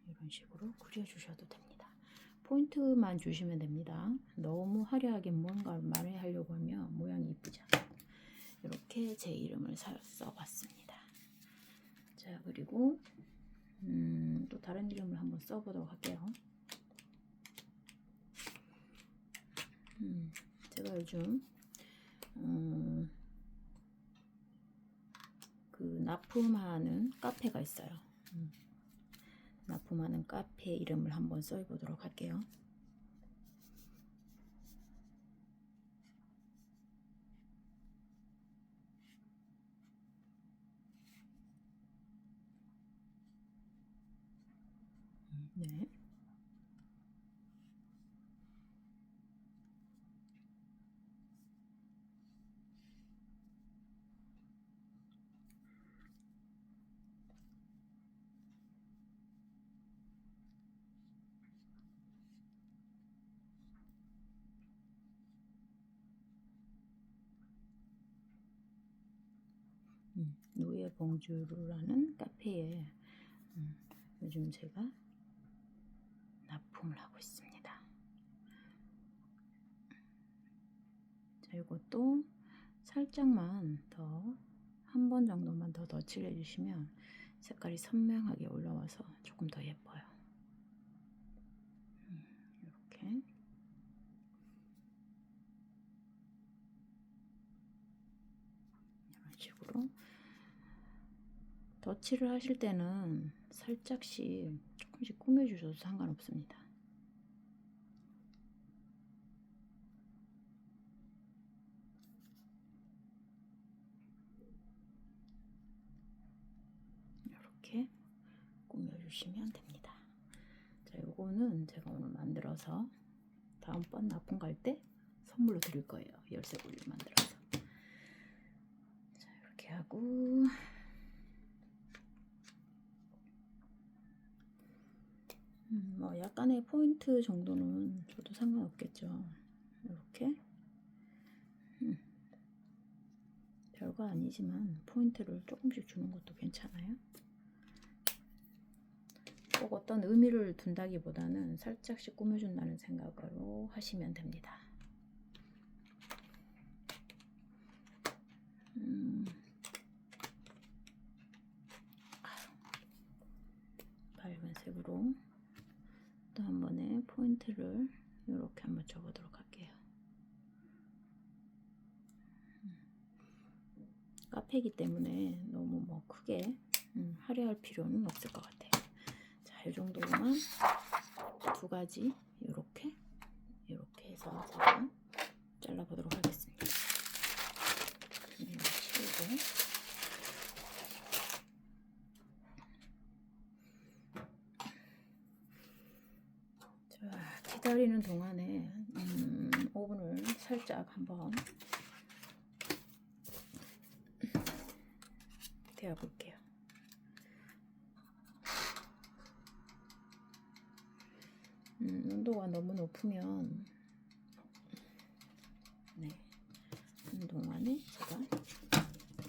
이런 식으로 그려주셔도 됩니다. 포인트만 주시면 됩니다. 너무 화려하게 뭔가 만회하려고 하면 모양이 이쁘지 않아요. 이렇게 제 이름을 써봤습니다. 자, 그리고 또 다른 이름을 한번 써보도록 할게요. 제가 요즘 그 납품하는 카페가 있어요. 납품하는 카페 이름을 한번 써보도록 할게요. 네. 누에 봉주르라는 카페에 요즘 제가 납품을 하고 있습니다. 자, 이것도 살짝만 더, 한 번 정도만 더 덧칠해 주시면 색깔이 선명하게 올라와서 조금 더 예뻐요. 이렇게 이런 식으로 덧칠을 하실 때는 살짝씩 조금씩 꾸며주셔도 상관없습니다. 이렇게 꾸며주시면 됩니다. 자, 요거는 제가 오늘 만들어서 다음번 납품 갈 때 선물로 드릴 거예요. 열쇠고리를 만들어서. 자, 이렇게 하고 뭐 약간의 포인트 정도는 줘도 상관없겠죠. 이렇게 별거 아니지만 포인트를 조금씩 주는 것도 괜찮아요. 꼭 어떤 의미를 둔다기보다는 살짝씩 꾸며준다는 생각으로 하시면 됩니다. 밝은 색으로 또 한 번에 포인트를 이렇게 한번 줘보도록 할게요. 카페이기 때문에 너무 뭐 크게 화려할 필요는 없을 것 같아요. 자, 이 정도만 두 가지 이렇게 해서 제가 잘라보도록 하겠습니다. 치우고 자, 기다리는 동안에 오븐을 살짝 한번 데워볼게요. 온도가 너무 높으면 동안에 제가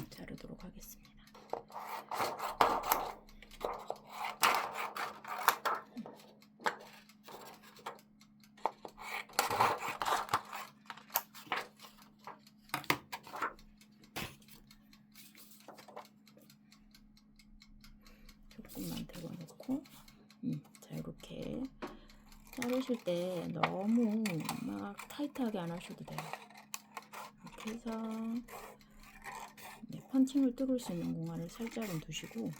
자르도록 하겠습니다. 조금만 데워놓고 자, 이렇게 자르실 때 너무 막 타이트하게 안 하셔도 돼요. 이렇게 해서 펀칭을 뚫을 수 있는 공간을 살짝은 두시고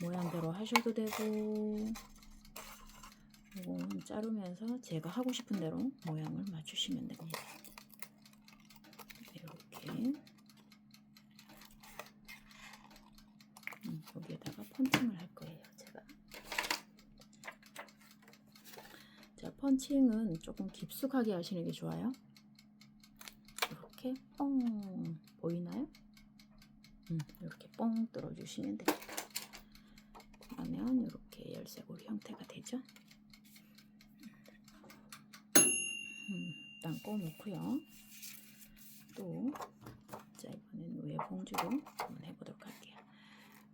모양대로 하셔도 되고, 이건 자르면서 제가 하고 싶은 대로 모양을 맞추시면 됩니다. 이렇게 여기에다가 펀칭을 할 거예요. 제가 자, 펀칭은 조금 깊숙하게 하시는 게 좋아요. 이렇게 뻥 보이나요? 이렇게 뻥 뚫어주시면 됩니다. 그러면 이렇게 열쇠고리 형태가 되죠. 일단 꺼놓고요. 또 자, 이번엔 누에 봉주로 한번 해보도록 할게요.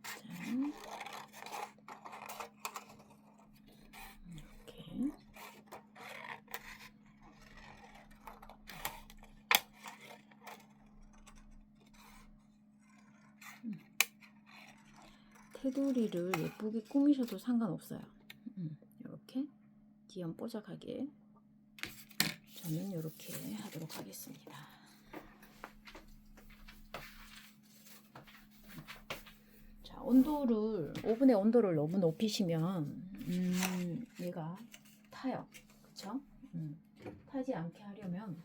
자, 이렇게 테두리를 예쁘게 꾸미셔도 상관없어요. 이렇게 귀염뽀짝하게 저는 이렇게 하도록 하겠습니다. 자, 온도를 오븐의 온도를 너무 높이시면 얘가 타요. 그쵸? 타지 않게 하려면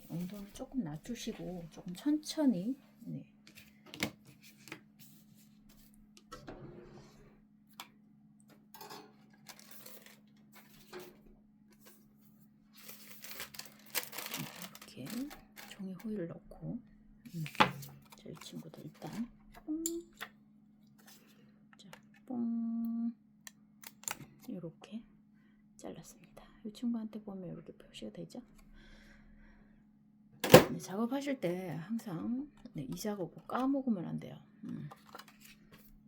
온도를 조금 낮추시고 조금 천천히 이렇게 종이 호일을 넣고 저희 친구도 일단 뽕 이렇게 잘랐습니다. 이 친구한테 보면 이렇게 표시가 되죠? 작업하실 때 항상 이 작업을 까먹으면 안 돼요.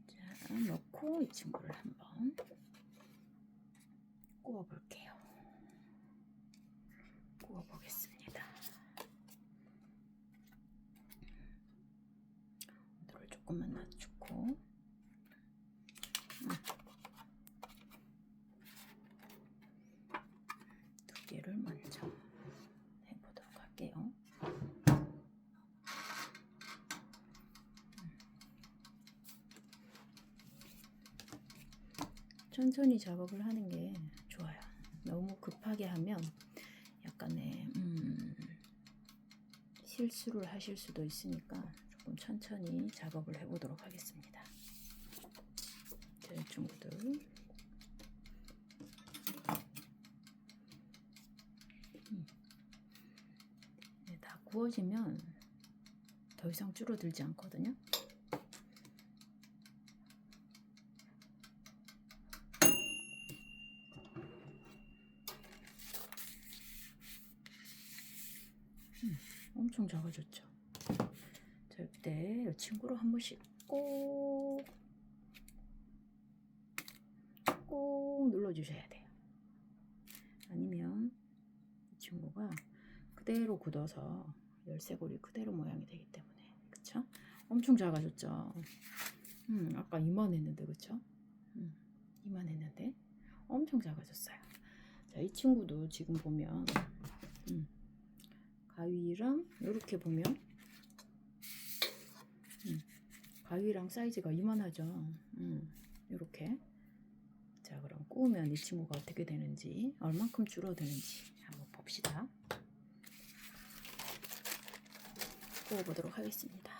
자, 넣고 이 친구를 한번 구워볼게요. 구워보겠습니다. 온도를 조금만 낮추고 두 개를 먼저 해보도록 할게요. 천천히 작업을 하는 게 좋아요. 너무 급하게 하면 약간의 실수를 하실 수도 있으니까 조금 천천히 작업을 해보도록 하겠습니다. 저희 친구들 다 구워지면 더 이상 줄어들지 않거든요. 엄청 작아졌죠. 절대 이 친구로 한 번씩 꼭 눌러주셔야 돼요. 아니면 이 친구가 그대로 굳어서 열쇠고리 그대로 모양이 되기 때문에. 그쵸? 엄청 작아졌죠. 아까 이만했는데 그쵸? 이만했는데 엄청 작아졌어요. 자, 이 친구도 지금 보면 가위랑 이렇게 보면 가위랑 사이즈가 이만하죠. 이렇게. 자, 그럼 구우면 이 친구가 어떻게 되는지, 얼만큼 줄어드는지 한번 봅시다. 구워보도록 하겠습니다.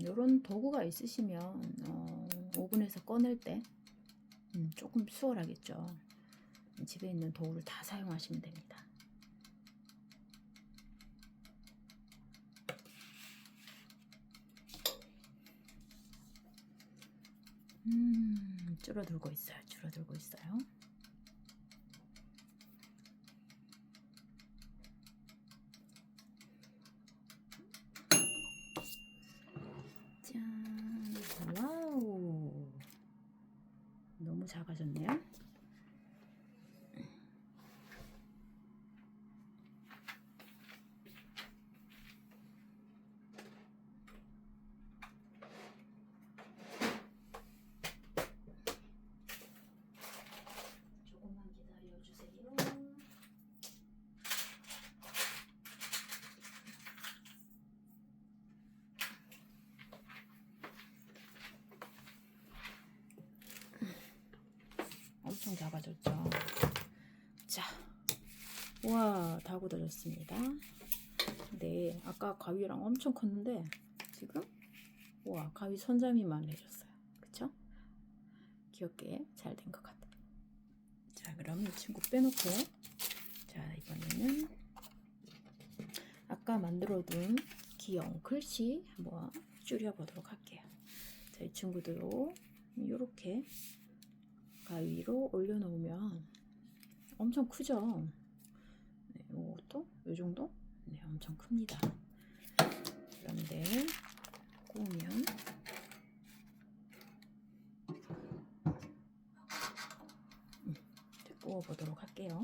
이런 도구가 있으시면 오븐에서 꺼낼 때 조금 수월하겠죠. 집에 있는 도구를 다 사용하시면 됩니다. 줄어들고 있어요. 줄어들고 있어요. 짠! 와우! 너무 작아졌네요. 조금만 기다려주세요. 엄청 작아졌죠. 자, 와, 다 굳어졌습니다. 네, 아까 가위랑 엄청 컸는데 지금 와, 가위 손잡이만 해줬어요. 그쵸? 귀엽게 잘 된 것 같아요. 자, 그럼 이 친구 빼놓고, 자, 이번에는 아까 만들어둔 귀여운 글씨 한번 줄여보도록 할게요. 자, 이 친구도 이렇게 가위로 올려놓으면 엄청 크죠? 네, 이것도 이 정도? 네, 엄청 큽니다. 그런데 구우면 구워보도록 할게요.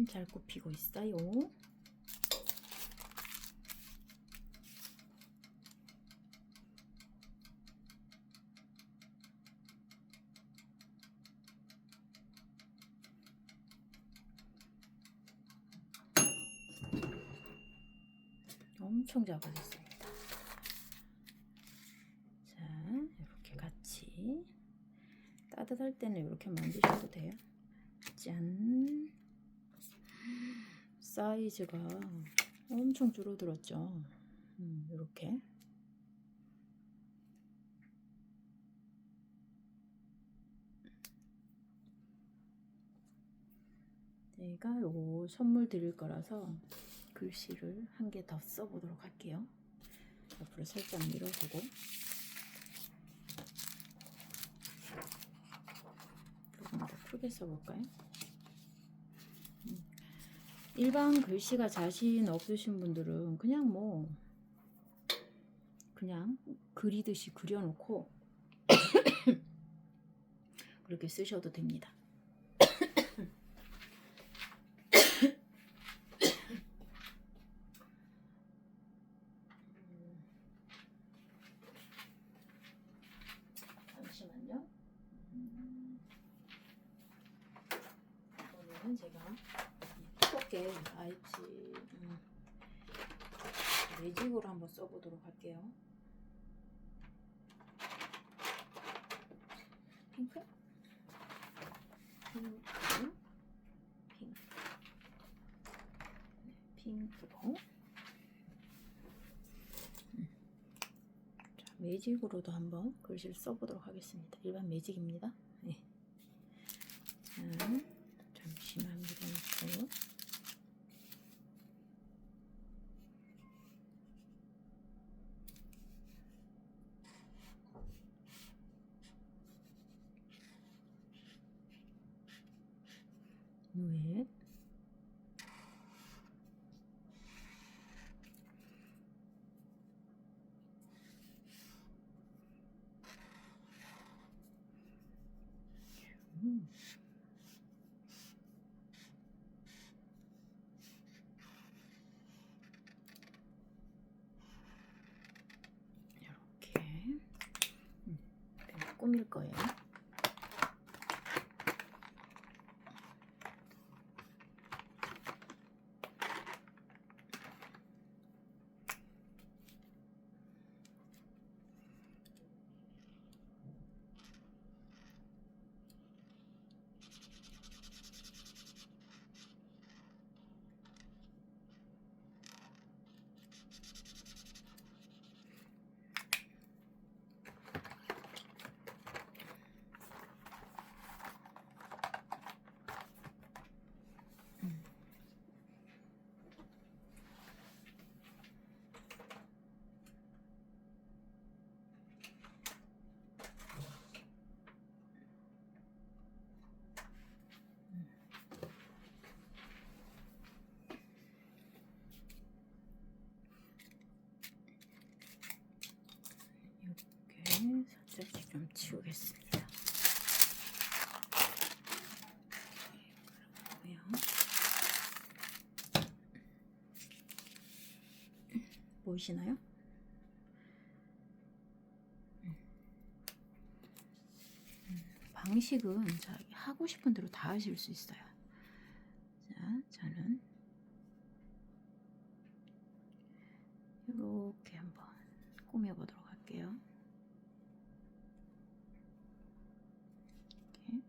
잘 굽히고 있어요. 엄청 작아졌습니다. 자, 이렇게 같이 따뜻할 때는 이렇게 만드셔도 돼요. 짠! 사이즈가 엄청 줄어들었죠. 이렇게. 제가 요거 선물 드릴 거라서 글씨를 한 개 더 써보도록 할게요. 옆으로 살짝 밀어주고 조금 더 크게 써볼까요? 일반 글씨가 자신 없으신 분들은 그냥 그리듯이 그려놓고 그렇게 쓰셔도 됩니다. 잠시만요. 오늘은 제가 두껍게 아이치 매직으로 한번 써보도록 할게요. 핑크, 핑크, 핑크, 핑크로. 자, 매직으로도 한번 글씨를 써보도록 하겠습니다. 일반 매직입니다. 네. 자, 잠시만 밀어놓고. 넷, 이렇게 꾸밀 거예요. 살짝 좀 치우겠습니다. 보이시나요? 방식은 자기 하고 싶은 대로 다 하실 수 있어요. 자, 저는 이렇게 한번 꾸며보도록 할게요. 이렇게.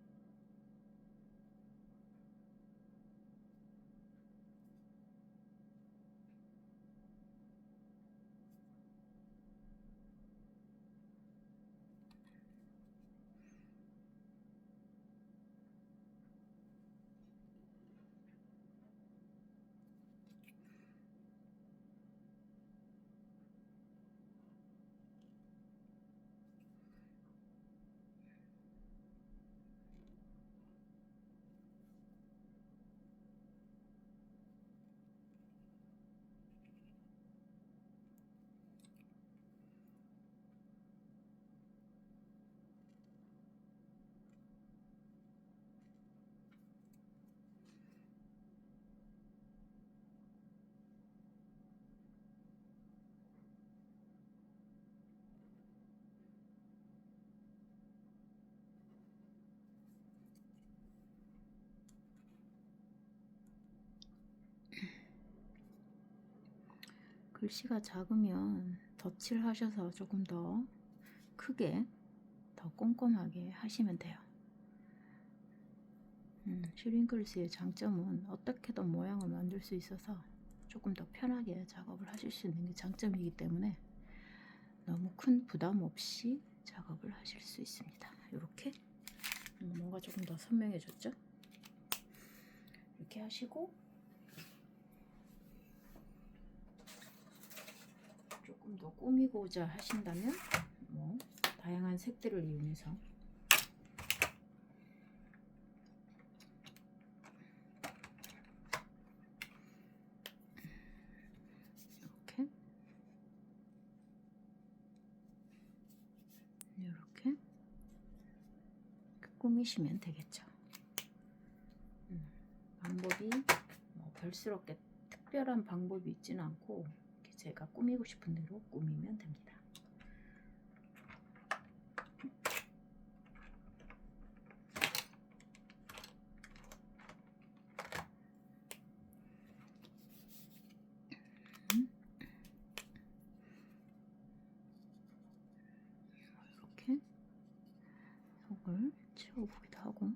글씨가 작으면 덧칠 하셔서 조금 더 크게, 더 꼼꼼하게 하시면 돼요. 슈링글스의 장점은 어떻게든 모양을 만들 수 있어서 조금 더 편하게 작업을 하실 수 있는 게 장점이기 때문에 너무 큰 부담 없이 작업을 하실 수 있습니다. 이렇게 뭔가 조금 더 선명해졌죠? 이렇게 하시고 조금 더 꾸미고자 하신다면 뭐 다양한 색들을 이용해서 이렇게 꾸미시면 되겠죠. 방법이 뭐 별스럽게 특별한 방법이 있지는 않고 제가 꾸미고 싶은 대로 꾸미면 됩니다. 이렇게 속을 채워보기도 하고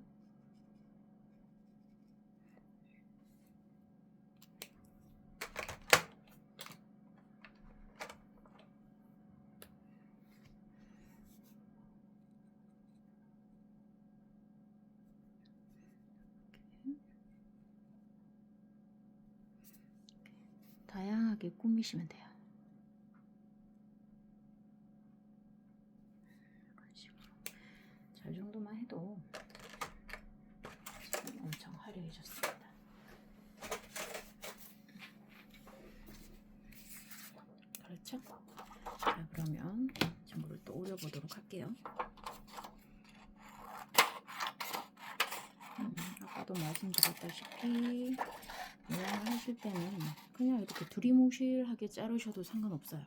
다양하게 꾸미시면 돼요. 이런 식으로. 자, 이 정도만 해도 지금 엄청 화려해졌습니다. 그렇죠? 자, 그러면 전구를 또 올려보도록 할게요. 아까도 말씀드렸다시피 모양을 하실 때는 그냥 이렇게 두리뭉실하게 자르셔도 상관없어요.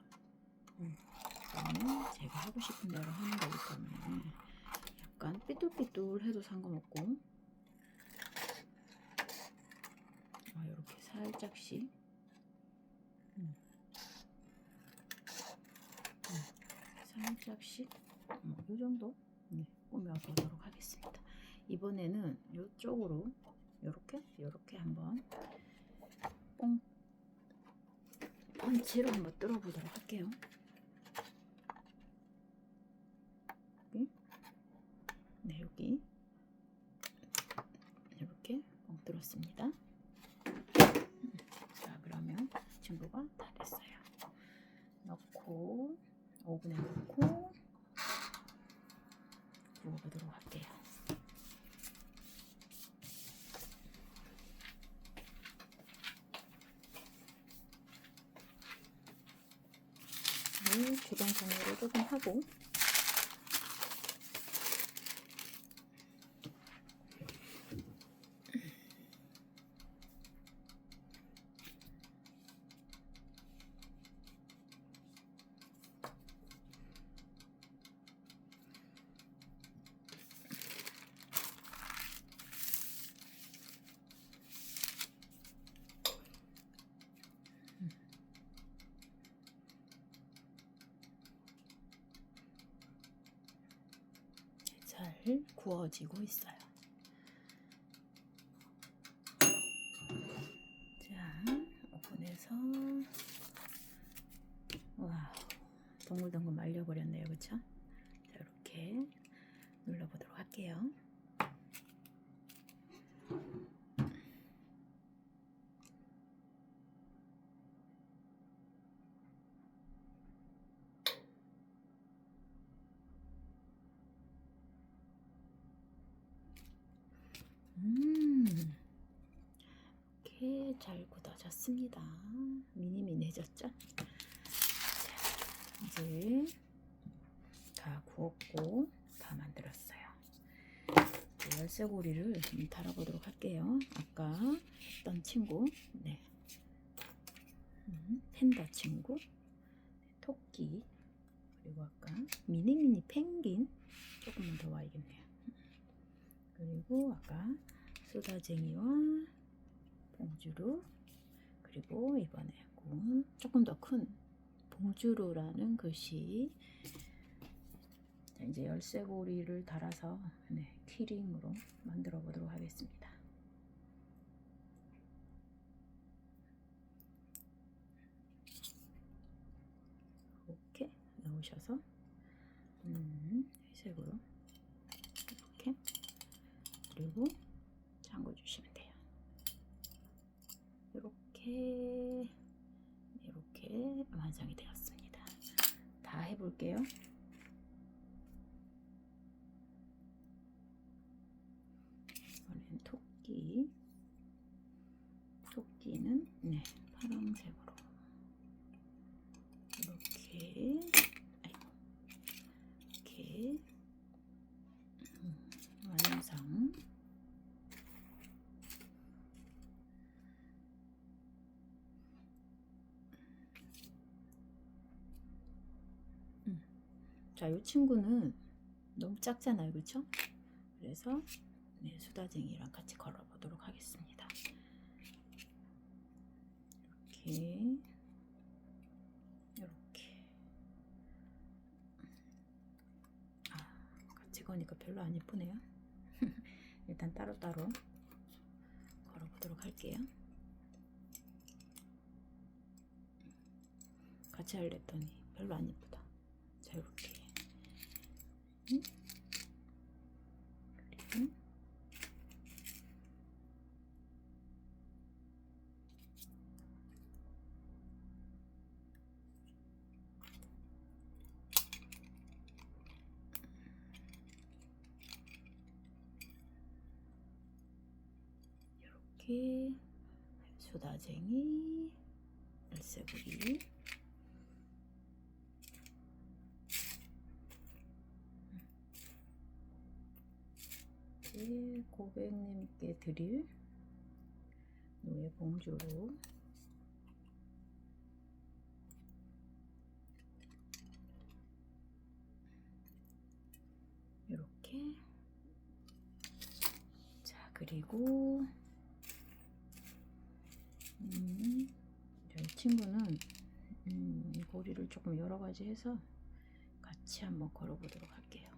그러면 제가 하고 싶은 대로 하는 거기 때문에 약간 삐뚤삐뚤 해도 상관없고 이렇게 살짝씩 살짝씩 이 정도 꾸며보도록 하겠습니다. 이번에는 이쪽으로 이렇게 한번 펀치로 한번 뚫어보도록 할게요. 네, 여기 이렇게 뚫었습니다. 자, 그러면 전부가 다 됐어요. 넣고 오븐에 넣고 구워보도록 할게요. 주변 정리를 조금 하고 잘 구워지고 있어요. 자, 오븐에서 와, 동글동글 말려버렸네요, 그쵸? 자, 이렇게 눌러보도록 할게요. 이렇게 잘 굳어졌습니다. 미니미니해졌죠? 이제 다 구웠고 다 만들었어요. 열쇠고리를 좀 달아보도록 할게요. 아까 했던 친구, 네, 팬더 친구, 토끼, 그리고 아까 미니미니 펭귄, 조금만 더 와야겠네요. 그리고 아까 수다쟁이와 봉주루, 그리고 이번에 그리고 조금 더 큰 봉주루라는 글씨. 자, 이제 열쇠고리를 달아서 키링으로 만들어 보도록 하겠습니다. 이렇게 넣으셔서 회색으로 이렇게, 그리고 잠궈 주시면 돼요. 이렇게 완성이 되었습니다. 다 해볼게요. 이번엔 토끼는 파란색으로 이렇게 완성. 자, 이 친구는 너무 작잖아요, 그렇죠? 그래서 수다쟁이랑 같이 걸어보도록 하겠습니다. 이렇게 같이 거니까 별로 안 예쁘네요. 일단 따로따로 걸어보도록 할게요. 같이 하려했더니 별로 안 예쁘다. 자, 이렇게 그리고 이렇게 수다쟁이, 열쇠고리, 고객님께 드릴 노예 봉주로 이렇게. 자, 그리고 이 친구는 이 고리를 조금 여러 가지 해서 같이 한번 걸어보도록 할게요.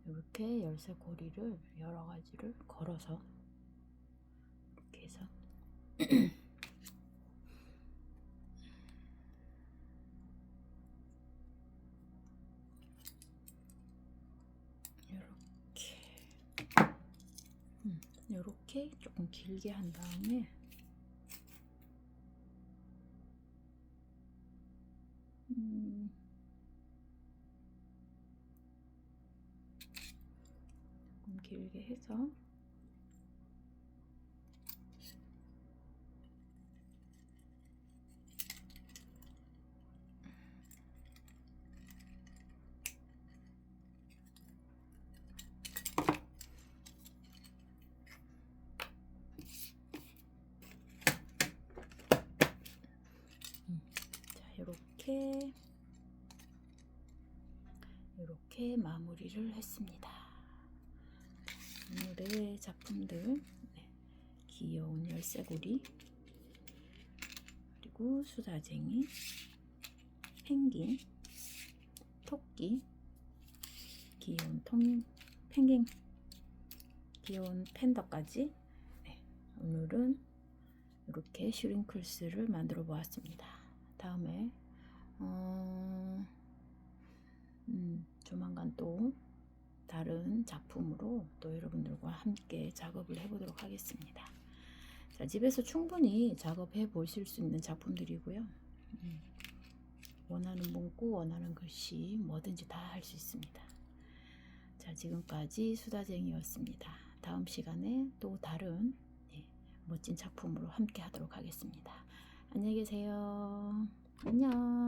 이렇게 열쇠 고리를 여러 가지를 걸어서 이렇게 해서 이렇게 조금 길게 한 다음에 조금 길게 해서 이렇게 마무리를 했습니다. 오늘의 작품들, 귀여운 열쇠고리, 그리고 수다쟁이, 펭귄, 토끼, 귀여운 펭귄, 귀여운 팬더까지 오늘은 이렇게 슈링클스를 만들어 보았습니다. 다음에 조만간 또 다른 작품으로 또 여러분들과 함께 작업을 해보도록 하겠습니다. 자, 집에서 충분히 작업해 보실 수 있는 작품들이고요. 원하는 문구, 원하는 글씨 뭐든지 다 할 수 있습니다. 자, 지금까지 수다쟁이였습니다. 다음 시간에 또 다른 멋진 작품으로 함께 하도록 하겠습니다. 안녕히 계세요. 안녕.